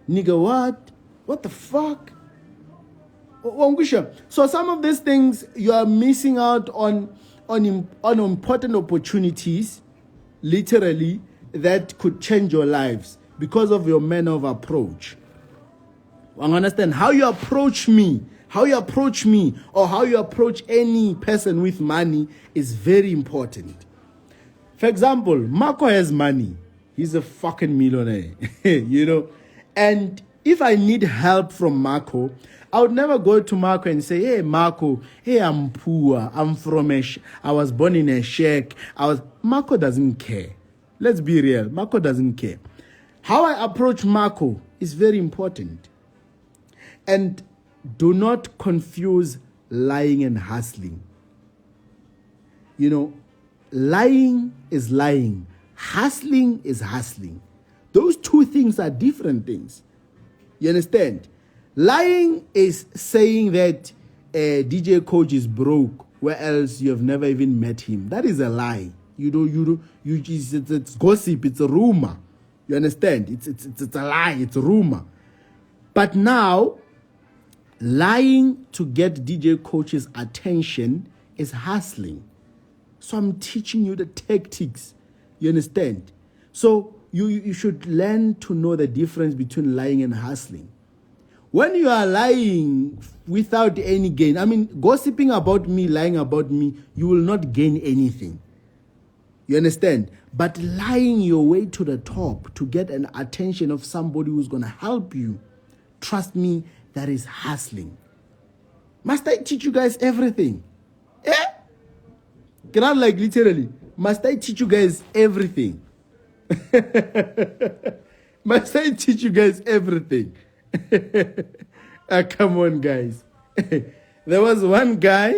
Nigga, what? What the fuck? So some of these things, you are missing out on important opportunities, literally, that could change your lives because of your manner of approach. I understand how you approach me, or how you approach any person with money is very important. For example, Marco has money. He's a fucking millionaire, And if I need help from Marco, I would never go to Marco and say, hey, Marco, I'm poor. I was born in a shack. Marco doesn't care. Let's be real. Marco doesn't care. How I approach Marco is very important. And do not confuse lying and hustling. lying is lying. Hustling is hustling. Those two things are different things. You understand? Lying is saying that DJ Coach is broke, where else you have never even met him. That is a lie. It's gossip. It's a rumor. You understand? It's a lie. It's a rumor. But now, lying to get DJ Coach's attention is hustling. So I'm teaching you the tactics. You understand? So you should learn to know the difference between lying and hustling. When you are lying without any gain, I mean, gossiping about me, lying about me, you will not gain anything. You understand? But lying your way to the top to get an attention of somebody who's going to help you, trust me, that is hustling. Must I teach you guys everything? Eh? Not like literally. Must I teach you guys everything? Must I teach you guys everything? Come on, guys. There was one guy,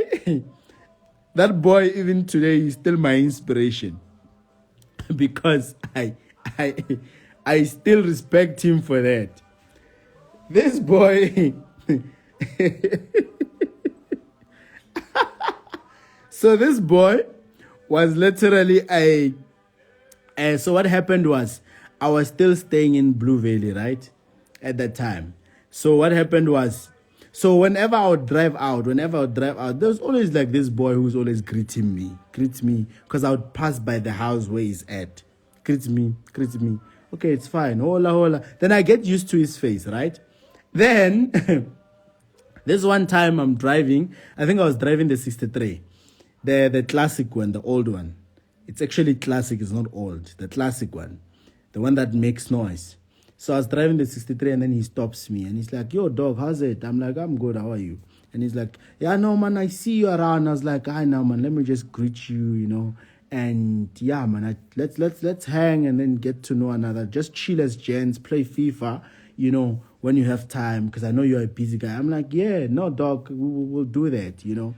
that boy, even today, is still my inspiration. Because I still respect him for that. This boy... So this boy was literally so what happened was, I was still staying in Blue Valley, right? At that time. So what happened was, so whenever I would drive out, there was always like this boy who's always greeting me, because I would pass by the house where he's at. Greet me. Okay, it's fine. Hola. Then I get used to his face, right? Then, this one time I'm driving, I think I was driving the 63. The classic one, the old one. It's actually classic, it's not old. The classic one. The one that makes noise. So I was driving the 63 and then he stops me and he's like, yo, dog, how's it? I'm like, I'm good, how are you? And he's like, yeah, no, man, I see you around. I was like, I know, man, let me just greet you, you know. And yeah, man, let's hang and then get to know another. Just chill as gents, play FIFA, you know, when you have time, because I know you're a busy guy. I'm like, yeah, no, dog, we'll do that, you know.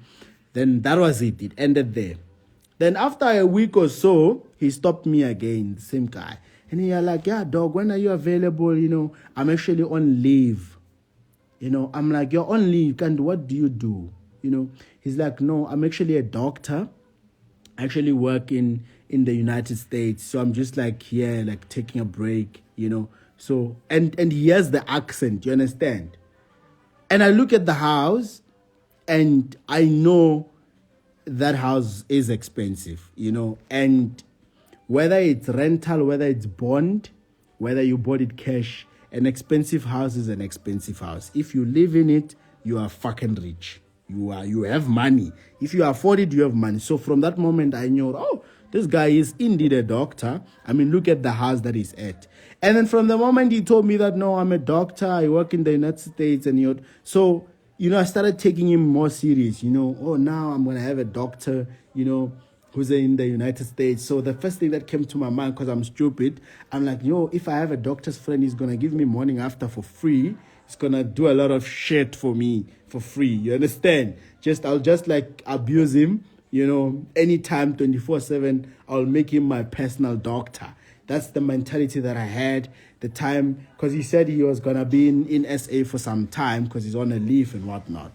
Then that was it. It ended there. Then after a week or so, he stopped me again, the same guy. And he's like, yeah, dog, when are you available? You know, I'm actually on leave. You know, I'm like, you're on leave. What do you do? You know, he's like, no, I'm actually a doctor. I actually work in the United States. So I'm just like here, like taking a break, you know. So, and he has the accent, you understand? And I look at the house, and I know that house is expensive, you know, and whether it's rental, whether it's bond, whether you bought it cash, an expensive house is an expensive house. If you live in it, you are fucking rich. You have money. If you afford it, you have money. So from that moment, I knew, oh, this guy is indeed a doctor. I mean, look at the house that he's at. And then from the moment he told me that, no, I'm a doctor, I work in the United States, and so, you know, I started taking him more serious, you know. Oh, now I'm going to have a doctor, you know, who's in the United States. So the first thing that came to my mind, because I'm stupid, I'm like, yo, if I have a doctor's friend, he's going to give me morning after for free. He's going to do a lot of shit for me for free. You understand? I'll just like abuse him, you know, anytime, 24/7, I'll make him my personal doctor. That's the mentality that I had the time, because he said he was going to be in SA for some time because he's on a leave and whatnot.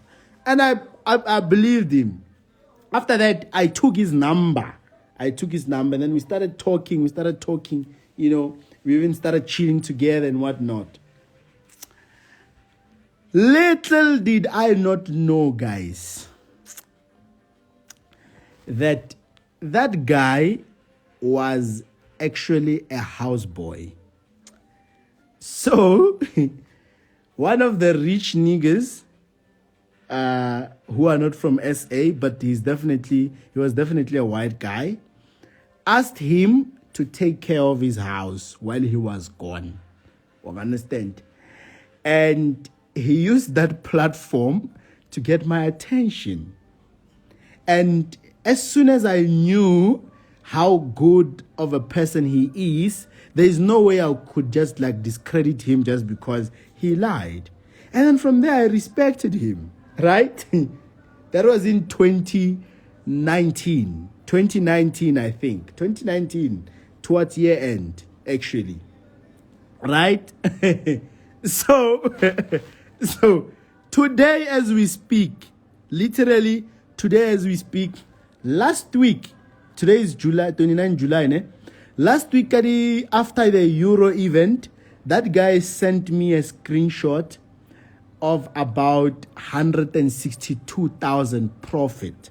And I believed him. After that, I took his number. And then we started talking, you know, we even started chilling together and whatnot. Little did I not know, guys, that guy was actually a houseboy. So, one of the rich niggas who are not from SA, but he was definitely a white guy, asked him to take care of his house while he was gone. You understand? And he used that platform to get my attention. And as soon as I knew how good of a person he is, there is no way I could just like discredit him just because he lied. And then from there, I respected him, right? That was in 2019. 2019, I think. 2019, towards year end, actually. Right? So, so today as we speak, literally today as we speak, last week, today is July, 29 July, ne? Last week, after the Euro event, that guy sent me a screenshot of about 162,000 profit,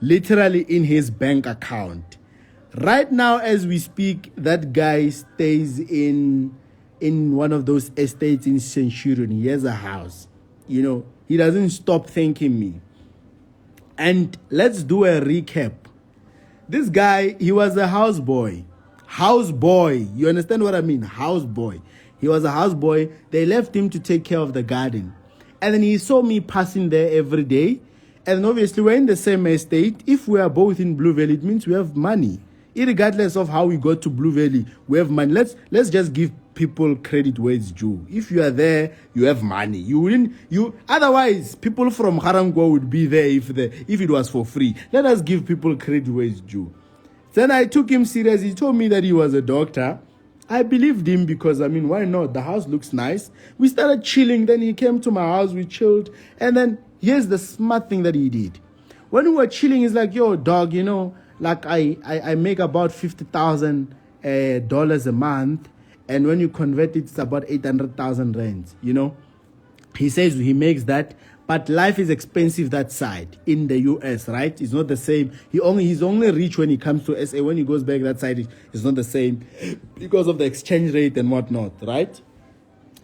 literally in his bank account. Right now, as we speak, that guy stays in one of those estates in Centurion. He has a house. You know, he doesn't stop thanking me. And let's do a recap. This guy, he was a houseboy. Houseboy. You understand what I mean? Houseboy. He was a houseboy. They left him to take care of the garden. And then he saw me passing there every day. And obviously, we're in the same estate. If we are both in Blue Valley, it means we have money. Irregardless of how we got to Blue Valley, we have money. Let's just give people credit where it's due. If you are there, you have money. Otherwise, people from Harangwa would be there if it was for free. Let us give people credit where it's due. Then I took him serious. He told me that he was a doctor. I believed him because, I mean, why not? The house looks nice. We started chilling. Then he came to my house. We chilled. And then here's the smart thing that he did. When we were chilling, he's like, yo, dog, you know, like I make about $50,000 a month. And when you convert it, it's about 800,000 rands, you know. He says he makes that. But life is expensive that side in the US, right? It's not the same. He's only rich when he comes to SA. When he goes back that side, it's not the same because of the exchange rate and whatnot, right?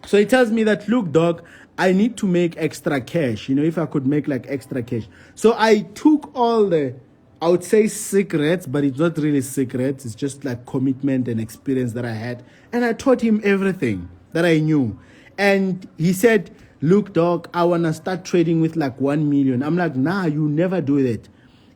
So he tells me that, look, dog, I need to make extra cash. You know, if I could make like extra cash. So I took all the, I would say secrets, but it's not really secrets. It's just like commitment and experience that I had. And I taught him everything that I knew. And he said, look, dog, I want to start trading with like 1 million. I'm like, nah, you never do that.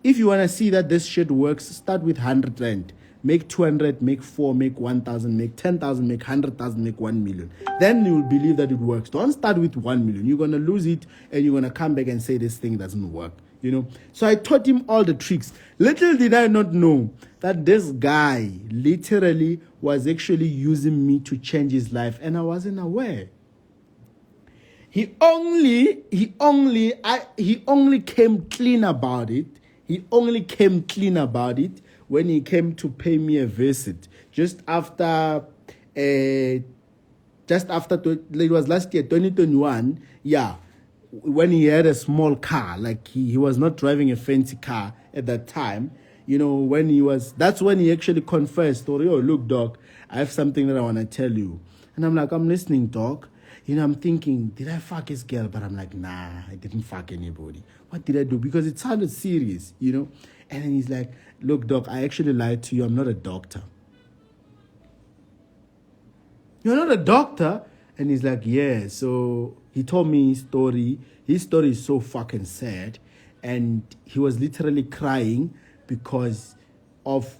If you want to see that this shit works, start with 100 rand. Make 200, make 4, make 1,000, make 10,000, make 100,000, make 1 million. Then you will believe that it works. Don't start with 1 million. You're going to lose it and you're going to come back and say this thing doesn't work. You know, so I taught him all the tricks. Little did I not know that this guy literally was actually using me to change his life, and I wasn't aware. He only came clean about it. He only came clean about it when he came to pay me a visit just after it was last year, 2021. Yeah. When he had a small car, like he was not driving a fancy car at that time, you know, that's when he actually confessed, oh, look, dog, I have something that I want to tell you. And I'm like, I'm listening, dog. You know, I'm thinking, did I fuck his girl? But I'm like, nah, I didn't fuck anybody. What did I do? Because it sounded serious, you know. And then he's like, look, dog, I actually lied to you. I'm not a doctor. You're not a doctor? And he's like, yeah. So he told me his story. His story is so fucking sad. And he was literally crying because of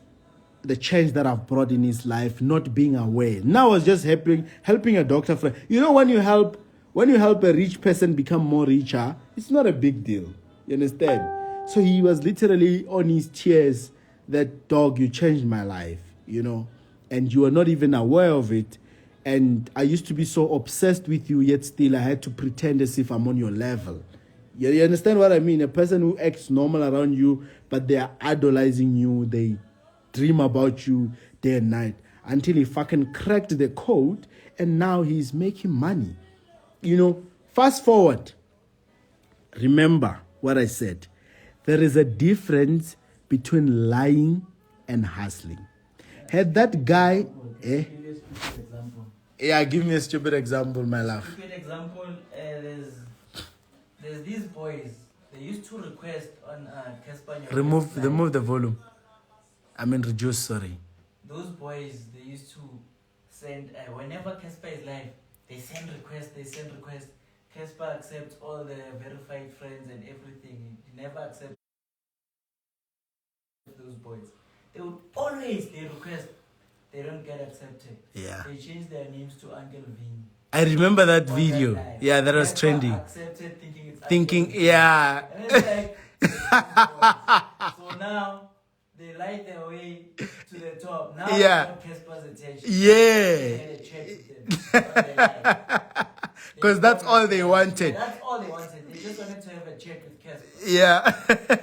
the change that I've brought in his life, not being aware. Now I was just helping a doctor friend. You know, when you help a rich person become more richer, it's not a big deal. You understand? So he was literally on his tears that, dog, you changed my life, you know, and you were not even aware of it. And I used to be so obsessed with you, yet still I had to pretend as if I'm on your level. You understand what I mean? A person who acts normal around you, but they are idolizing you. They dream about you day and night until he fucking cracked the code and now he's making money. You know, fast forward. Remember what I said. There is a difference between lying and hustling. Had that guy... Yeah, give me a stupid example, my love. Stupid example, there's these boys. They used to request on Casper. Remove the volume. Reduce, sorry. Those boys, they used to send, whenever Casper is live, they send requests. Casper accepts all the verified friends and everything. He never accepts those boys. They would always, they request. They don't get accepted. Yeah. They change their names to Uncle Vin. I remember that video. That that was trending. Accepted thinking it's yeah. and it's like, so now they light their way to the top. Now Yeah. they want Casper's attention. Yeah. They had a chat with them on their life. Because that's all they wanted. Yeah, that's all they wanted. They just wanted to have a chat with Casper. Yeah.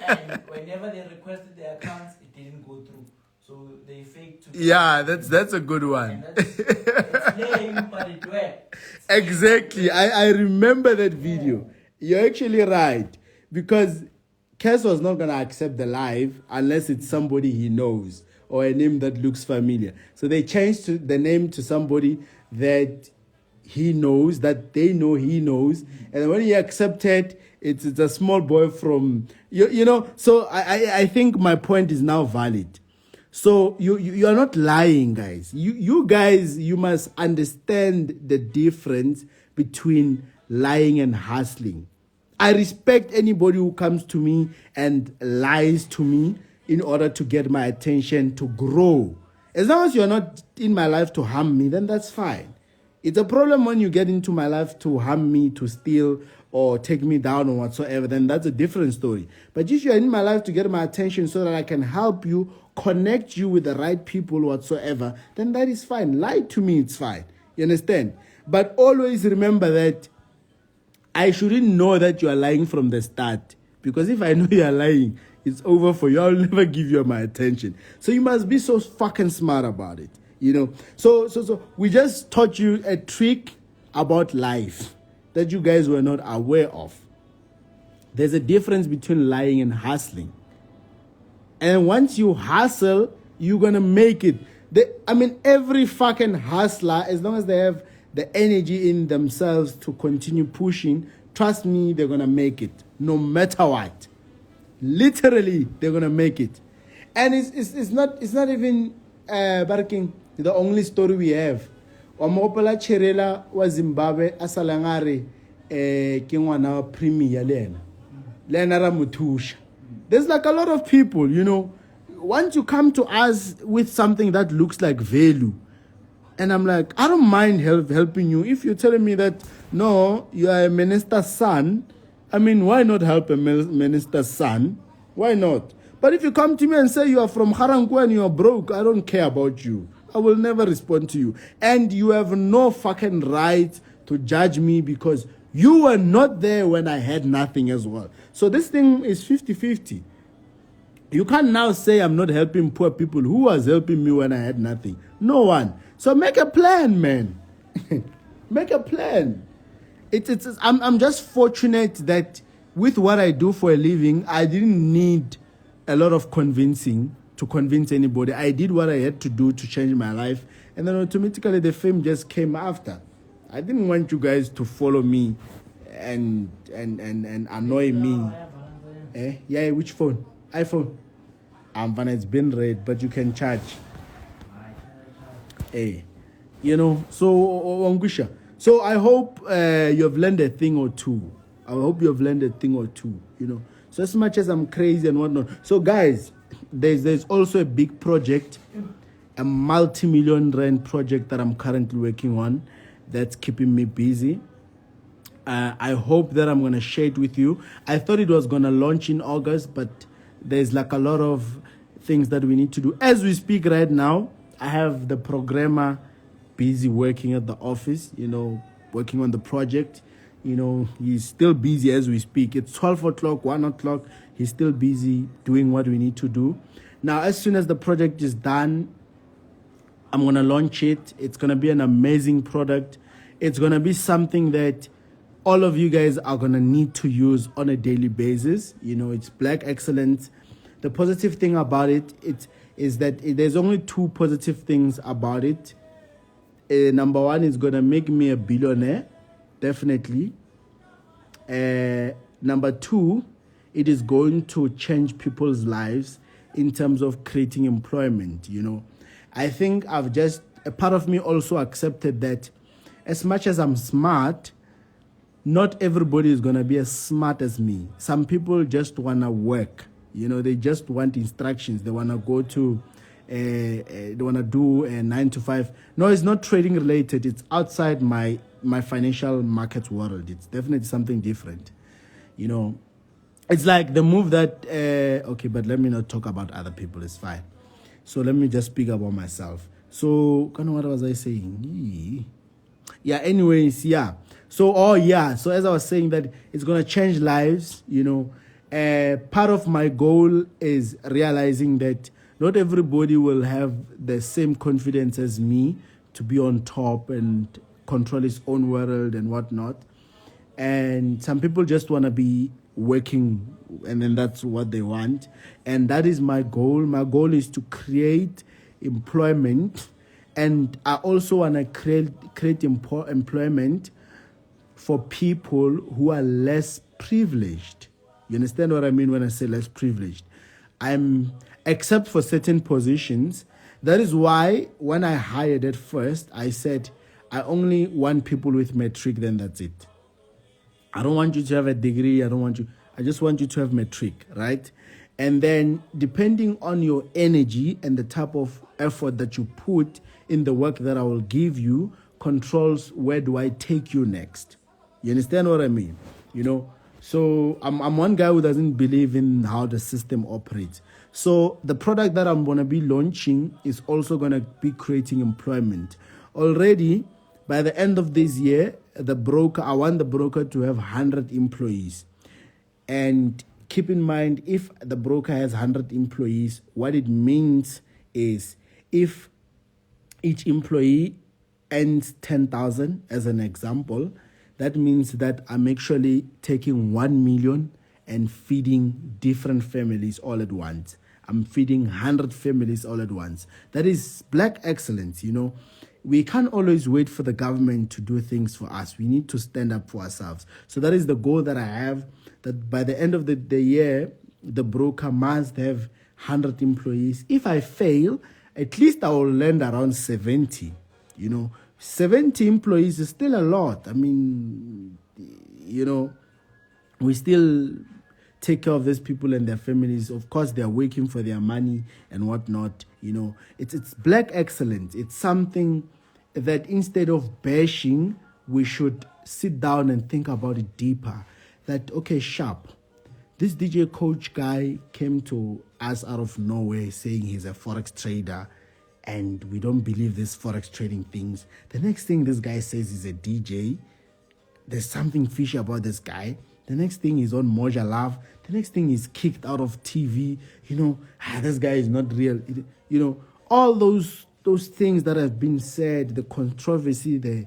And whenever they requested their accounts, it didn't go through. So they faked to. Yeah, that's a good one. And it's lame, but it worked. Exactly. I remember that video. You're actually right. Because Cass was not going to accept the live unless it's somebody he knows or a name that looks familiar. So they changed the name to somebody that he knows, that they know he knows. And when he accepted, it's a small boy from, you know. So I think my point is now valid. So you are not lying, guys. You guys, you must understand the difference between lying and hustling. I respect anybody who comes to me and lies to me in order to get my attention, to grow. As long as you're not in my life to harm me, then that's fine. It's a problem when you get into my life to harm me, to steal, or take me down or whatsoever, then that's a different story. But if you're in my life to get my attention so that I can help you, connect you with the right people whatsoever, then that is fine. Lie to me, it's fine. You understand? But always remember that I shouldn't know that you are lying from the start. Because if I know you are lying, it's over for you. I'll never give you my attention. So you must be so fucking smart about it. You know? So we just taught you a trick about life that you guys were not aware of. There's a difference between lying and hustling. And once you hustle, you're going to make it. Every fucking hustler, as long as they have the energy in themselves to continue pushing, trust me, they're going to make it. No matter what. Literally, they're going to make it. And it's not even Barking, the only story we have. Omopela Cherela was Zimbabwe asalangare kingwana premier Lena Mutusha. There's like a lot of people, you know. Once you come to us with something that looks like value, and I'm like, I don't mind helping you. If you're telling me that, no, you are a minister's son, why not help a minister's son? Why not? But if you come to me and say you are from Harangu and you are broke, I don't care about you. I will never respond to you. And you have no fucking right to judge me because you were not there when I had nothing as well. So this thing is 50-50. You can't now say I'm not helping poor people. Who was helping me when I had nothing? No one. So make a plan, man. Make a plan. I'm just fortunate that with what I do for a living, I didn't need a lot of convincing to convince anybody. I did what I had to do to change my life, and then automatically the fame just came after. I didn't want you guys to follow me and annoy me. Yeah, which phone? iPhone. It's been red, but you can charge. Hey, you know, so Wangusha. So I hope you have learned a thing or two. You know. So as much as I'm crazy and whatnot. So guys, there's also a big project, a multi-million rand project that I'm currently working on that's keeping me busy. I hope that I'm going to share it with you. I thought it was going to launch in August, but there's like a lot of things that we need to do. As we speak right now, I have the programmer busy working at the office, you know, working on the project. You know, he's still busy as we speak. It's 12 o'clock, 1 o'clock. He's still busy doing what we need to do. Now, as soon as the project is done, I'm going to launch it. It's going to be an amazing product. It's going to be something that all of you guys are going to need to use on a daily basis. You know, it's black excellence. The positive thing about it is that there's only two positive things about it. Number one, it's going to make me a billionaire. Definitely. Number two, it is going to change people's lives in terms of creating employment. You know, I think a part of me also accepted that as much as I'm smart, not everybody is going to be as smart as me. Some people just want to work. You know, they just want instructions. They want to go to, they want to do a 9 to 5. No, it's not trading related. It's outside my financial market world. It's definitely something different. You know, It's like the move that okay, but let me not talk about other people. It's fine. So let me just speak about myself. So, kind of what was I saying? Yeah. Anyways, yeah. So, So as I was saying, that it's gonna change lives. Part of my goal is realizing that not everybody will have the same confidence as me to be on top and control his own world and whatnot. And some people just want to be working, and then that's what they want. And that is my goal. My goal is to create employment, and I also want to create employment for people who are less privileged. You understand what I mean when I say less privileged? Except for certain positions. That is why when I hired at first, I said, I only want people with matric, then that's it. I don't want you to have a degree. I just want you to have matric, right? And then depending on your energy and the type of effort that you put in the work that I will give you, controls where do I take you next. You understand what I mean? So I'm one guy who doesn't believe in how the system operates. So the product that I'm going to be launching is also going to be creating employment. Already, by the end of this year, I want the broker to have 100 employees. And keep in mind, if the broker has 100 employees, what it means is if each employee earns 10,000 as an example, that means that I'm actually taking 1 million and feeding different families all at once. I'm feeding 100 families all at once. That is black excellence, We can't always wait for the government to do things for us. We need to stand up for ourselves. So that is the goal that I have, that by the end of the year, the broker must have 100 employees. If I fail, at least I will land around 70. 70 employees is still a lot. I mean, we still take care of these people and their families. Of course, they are working for their money and whatnot. It's black excellence. It's something that instead of bashing, we should sit down and think about it deeper. That, okay, sharp. This DJ Coach guy came to us out of nowhere saying he's a Forex trader and we don't believe this Forex trading things. The next thing this guy says is a DJ. There's something fishy about this guy. The next thing is on Moja Love. The next thing is kicked out of TV. This guy is not real. All those things that have been said, the controversy, the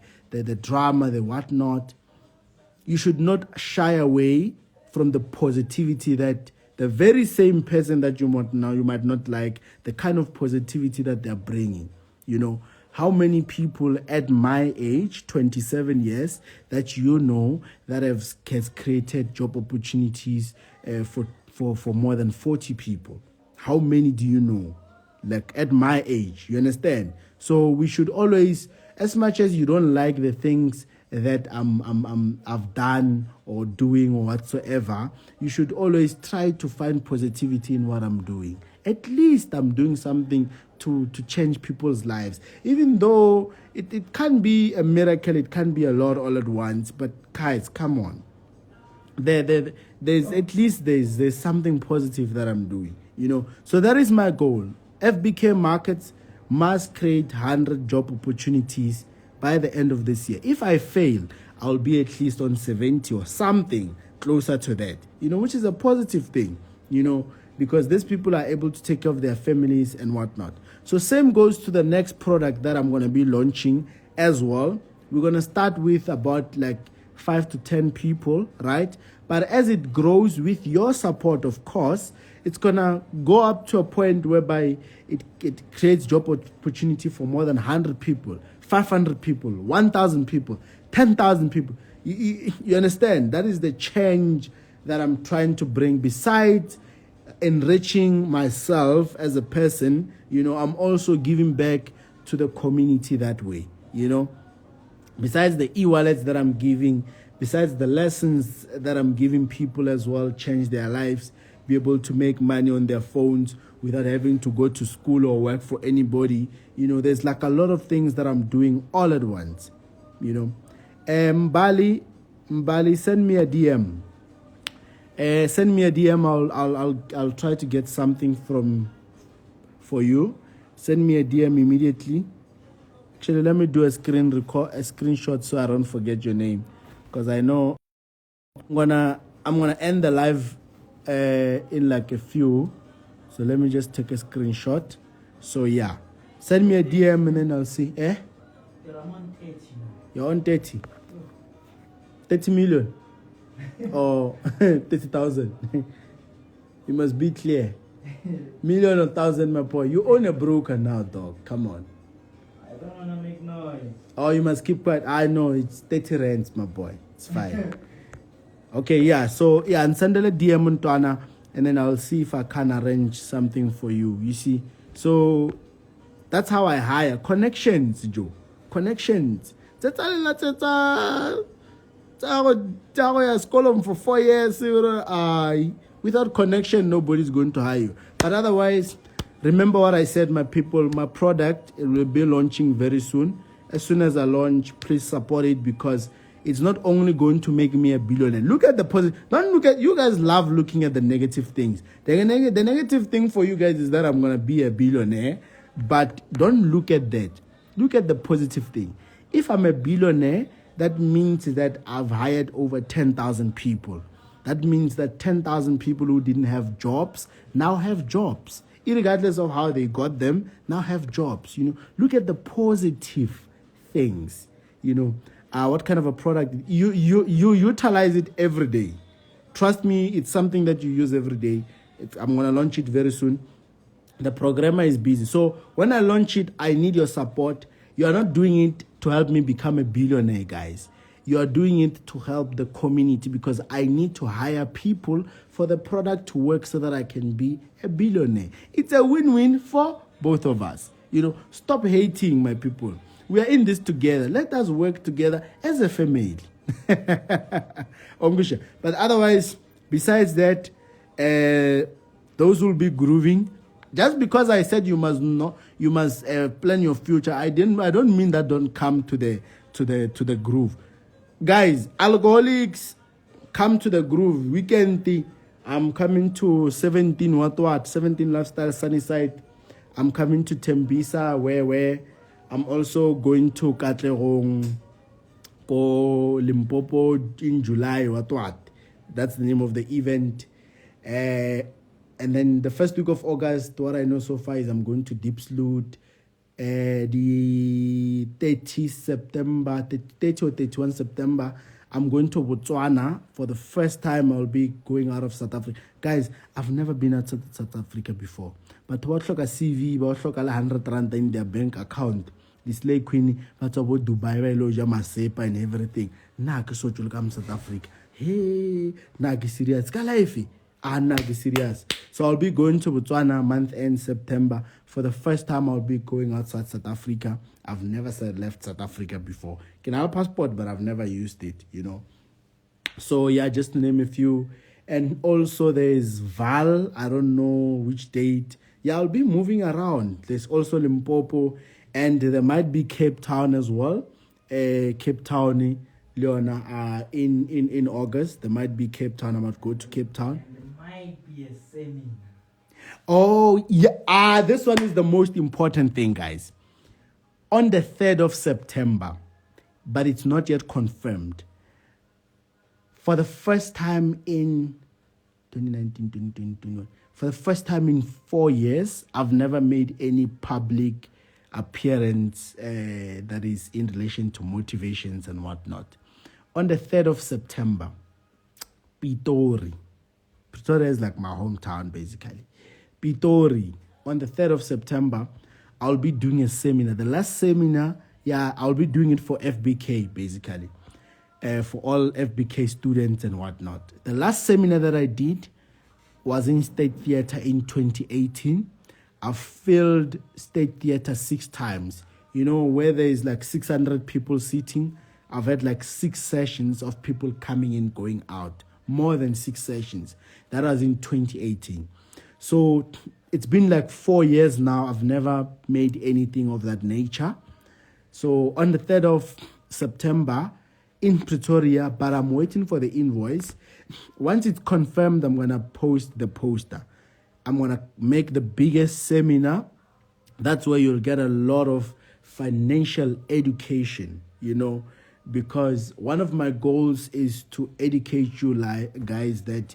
drama, the whatnot. You should not shy away from the positivity that the very same person that you might not like, the kind of positivity that they're bringing. How many people at my age, 27 years, that that has created job opportunities for more than 40 people? How many do you know? Like at my age, you understand? So we should always, as much as you don't like the things that I've done or doing or whatsoever, you should always try to find positivity in what I'm doing. At least I'm doing something to change people's lives. Even though it can be a miracle, it can be a lot all at once. But guys, come on. There's at least there's something positive that I'm doing. So that is my goal. FBKmarkets must create 100 job opportunities by the end of this year. If I fail, I'll be at least on 70 or something closer to that, which is a positive thing, because these people are able to take care of their families and whatnot. So same goes to the next product that I'm going to be launching as well. We're going to start with about like 5 to 10 people, right? But as it grows with your support, of course, it's going to go up to a point whereby it creates job opportunity for more than 100 people, 500 people, 1,000 people, 10,000 people. You understand? That is the change that I'm trying to bring. Besides enriching myself as a person, I'm also giving back to the community that way, Besides the e-wallets that I'm giving, besides the lessons that I'm giving people as well, change their lives, be able to make money on their phones without having to go to school or work for anybody. There's like a lot of things that I'm doing all at once, Mbali, send me a DM. Send me a DM. I'll try to get something for you. Send me a DM immediately. Actually, let me do a screenshot so I don't forget your name, because I know I'm gonna end the live in like a few. So let me just take a screenshot. So yeah, send me a DM and then I'll see. You're on 30 now. You're on 30. 30 million or 30,000. You must be clear. Million or thousand, my boy. You own a broker now, dog. Come on. I don't want to make noise. Oh, you must keep quiet. I know it's 30 rands, my boy. It's fine. Okay, yeah. So yeah, and send a DM on Twana, and then I'll see if I can arrange something for you. You see, so that's how I hire connections, Joe. Connections. School for 4 years. Without connection, nobody's going to hire you. But otherwise, remember what I said, my people. My product, it will be launching very soon. As soon as I launch, please support it, because it's not only going to make me a billionaire. Look at the positive. Don't look at, you guys love looking at the negative things. The negative thing for you guys is that I'm going to be a billionaire, but don't look at that. Look at the positive thing. If I'm a billionaire, that means that I've hired over 10,000 people. That means that 10,000 people who didn't have jobs now have jobs. Irregardless of how they got them, now have jobs. Look at the positive things. What kind of a product you utilize it every day. Trust me, it's something that you use every day. I'm going to launch it very soon. The programmer is busy, so when I launch it, I need your support. You are not doing it to help me become a billionaire, guys. You are doing it to help the community, because I need to hire people for the product to work so that I can be a billionaire. It's a win-win for both of us. Stop hating, my people. We are in this together. Let us work together as a family. But otherwise, besides that, those will be grooving. Just because I said you must plan your future, I don't mean that don't come to the groove. Guys, alcoholics, come to the groove. Weekend, I'm coming to 17 Lifestyle Sunnyside. I'm coming to Tembisa, where I'm also going to Katlerong, Ko Limpopo in July. That's the name of the event. And then the first week of August, what I know so far is I'm going to Diepsloot. The 30 or 31 September, I'm going to Botswana. For the first time, I'll be going out of South Africa. Guys, I've never been outside South Africa before. But what look a CV, what look 100 rand in their bank account. This lady queen, that's about Dubai, Masepa and everything. Nah, so to come South Africa. Hey, nah, serious. Serious. So I'll be going to Botswana month end September. For the first time, I'll be going outside South Africa. I've never left South Africa before. Can I have a passport, but I've never used it, So yeah, just to name a few. And also there's Val. I don't know which date. Yeah, I'll be moving around. There's also Limpopo, and there might be Cape Town as well. Cape Town, Leona, in August. There might be Cape Town. I might go to Cape Town. Might be a seminar. Oh, yeah. This one is the most important thing, guys. On the 3rd of September, but it's not yet confirmed. For the first time in 2019, 2021, for the first time in 4 years, I've never made any public appearance that is in relation to motivations and whatnot. On the 3rd of September, Pitori is like my hometown, basically. Pitori, on the 3rd of September, I'll be doing a seminar. The last seminar, I'll be doing it for FBK, basically. For all FBK students and whatnot. The last seminar that I did was in State Theatre in 2018. I've filled State Theatre 6 times. Where there is like 600 people sitting, I've had like 6 sessions of people coming in, going out. More than 6 sessions. That was in 2018. So it's been like 4 years now. I've never made anything of that nature. So on the 3rd of September, in Pretoria, but I'm waiting for the invoice. Once it's confirmed, I'm going to post the poster. I'm going to make the biggest seminar. That's where you'll get a lot of financial education, because one of my goals is to educate you guys that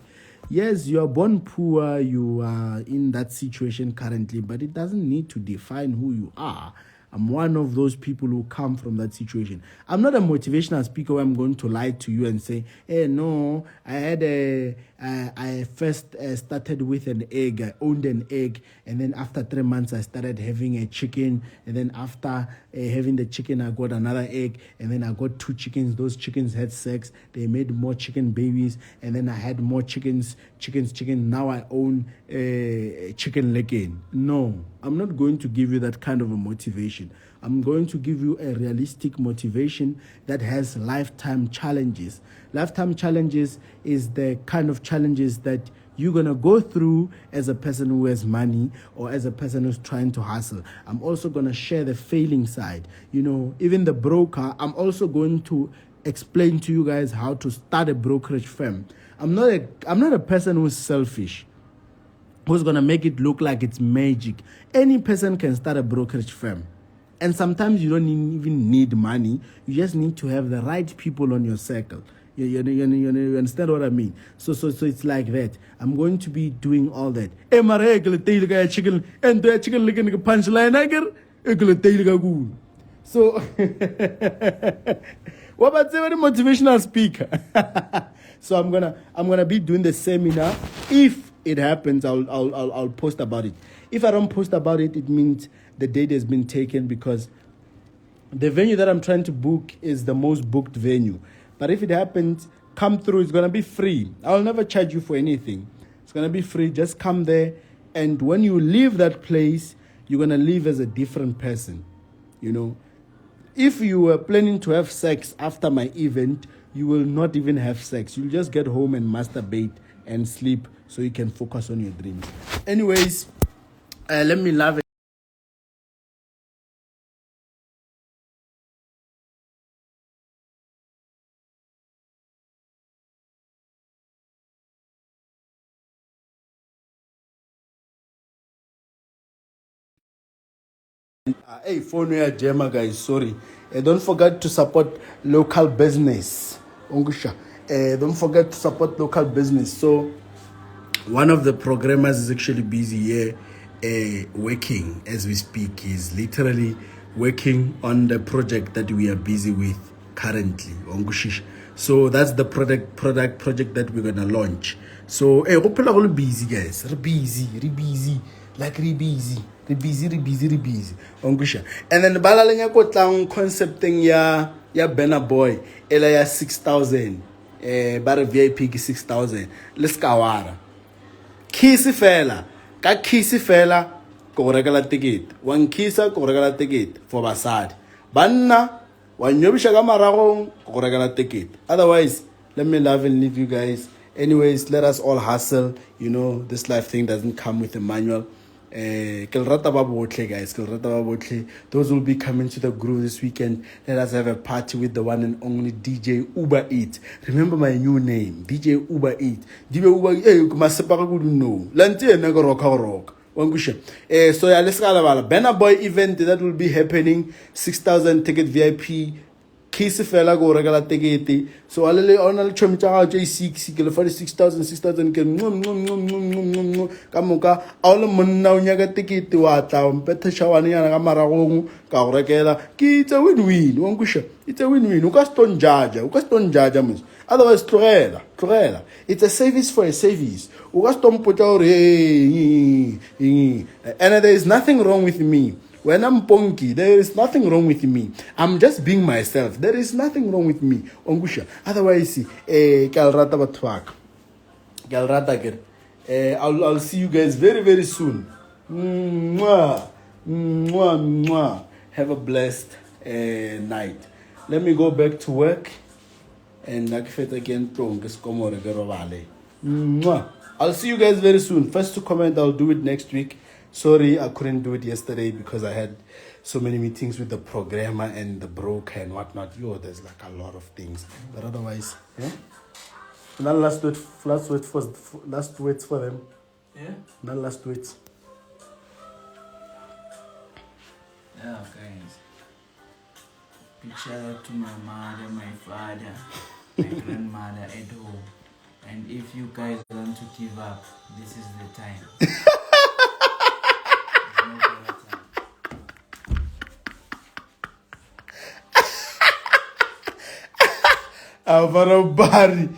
yes, you are born poor, you are in that situation currently, but it doesn't need to define who you are. I'm one of those people who come from that situation. I'm not a motivational speaker where I'm going to lie to you and say, hey, no, I first started with an egg. I owned an egg. And then after 3 months, I started having a chicken. And then after having the chicken, I got another egg. And then I got 2 chickens. Those chickens had sex. They made more chicken babies. And then I had more chickens. Now I own a chicken again. No, I'm not going to give you that kind of a motivation. I'm going to give you a realistic motivation that has lifetime challenges. Lifetime challenges is the kind of challenges that you're going to go through as a person who has money or as a person who's trying to hustle. I'm also going to share the failing side. Even the broker, I'm also going to explain to you guys how to start a brokerage firm. I'm not a person who's selfish, who's going to make it look like it's magic. Any person can start a brokerage firm. And sometimes you don't even need money. You just need to have the right people on your circle. You understand what I mean? So it's like that. I'm going to be doing all that. Chicken and the chicken licking a punchline. So what about the motivational speaker? So I'm gonna be doing the seminar. If it happens, I'll post about it. If I don't post about it, it means the date has been taken, because the venue that I'm trying to book is the most booked venue. But if it happens, come through. It's gonna be free. I'll never charge you for anything. It's gonna be free. Just come there, and when you leave that place, you're gonna leave as a different person. If you were planning to have sex after my event, you will not even have sex. You'll just get home and masturbate and sleep so you can focus on your dreams. Anyways, let me love it. Hey, phone ya Jema guys, sorry. Don't forget to support local business. Ongusha. Don't forget to support local business. So one of the programmers is actually busy here, working as we speak. He's literally working on the project that we are busy with currently. Ongushish. So that's the project that we're gonna launch. So hey, we're busy guys. We're busy. Like re busy. Ongusha. And then balalenya kotlang concepting ya banner boy ela ya 6,000. Bar VIP 6,000. Let's kawara. Kisi fela. Ka kisi fela ko regala ticket. Wan kisa ko regala ticket for basadi. Banna wan nyobisha ka maragong ko regala ticket. Otherwise, let me love and leave you guys. Anyways, let us all hustle. This life thing doesn't come with a manual. Guys, those will be coming to the groove this weekend. Let us have a party with the one and only DJ Uber Eat. Remember my new name, DJ Uber Eat. DJ Uber Eat. Hey, masepaka kudu no. Lanti nego rock. So yeah, let's go about Banner Boy event that will be happening. 6,000 ticket VIP. Kisi fela go regala ticket. So alele onal chomita J6 ke le 6,000 ke kamoka all monna o nyaga ticket wa tla o mpethe shawani yana ka maragong ka go rekela ke it's a win-win wangusha. It's a win-win. U ka stone jaja mos. Otherwise tlogela. It's a service for a service. U ka stone pota ore and there is nothing wrong with me. When I'm ponky, there is nothing wrong with me. I'm just being myself. There is nothing wrong with me. Ongusha. Otherwise, kalrata batwak. Kalrata ger. I'll see you guys very, very soon. Mwah. Have a blessed night. Let me go back to work. And nakfet again. I'll see you guys very soon. First to comment, I'll do it next week. Sorry, I couldn't do it yesterday because I had so many meetings with the programmer and the broker and whatnot. There's like a lot of things. But otherwise, yeah. Not last words for them. Yeah? Not last words. Yeah, guys. Big shout out to my mother, my father, my grandmother at home. And if you guys want to give up, this is the time. There's no better time.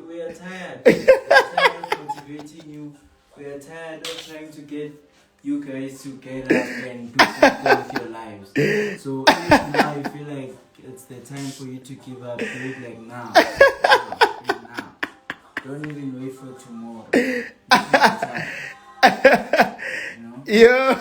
We are tired. We are tired of motivating you. We are tired of trying to get you guys to get up and do something with your lives. So if now you feel like it's the time for you to give up, do it like now. Do it now. Don't even wait for tomorrow. This is the time. You know? Yeah.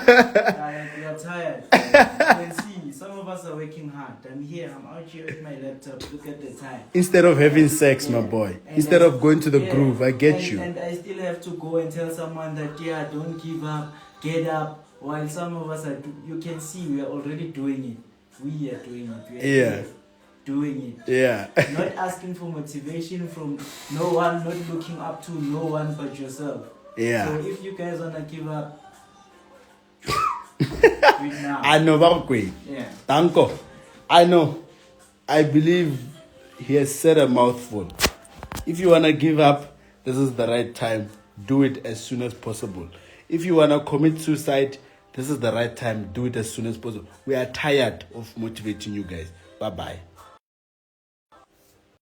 We are tired. You can see, some of us are working hard. I'm here, I'm out here with my laptop. Look at the time. Instead of having sex, my boy. Instead of going to the groove, I get you. And I still have to go and tell someone that, don't give up, get up. While some of us you can see we are already doing it. We are doing it. We are here doing it. Yeah. Not asking for motivation from no one, not looking up to no one but yourself. Yeah. So if you guys wanna give up, do it now. I know about Queen. Yeah. Tanko. I know. I believe he has said a mouthful. If you wanna give up, this is the right time. Do it as soon as possible. If you wanna commit suicide, this is the right time. Do it as soon as possible. We are tired of motivating you guys. Bye-bye.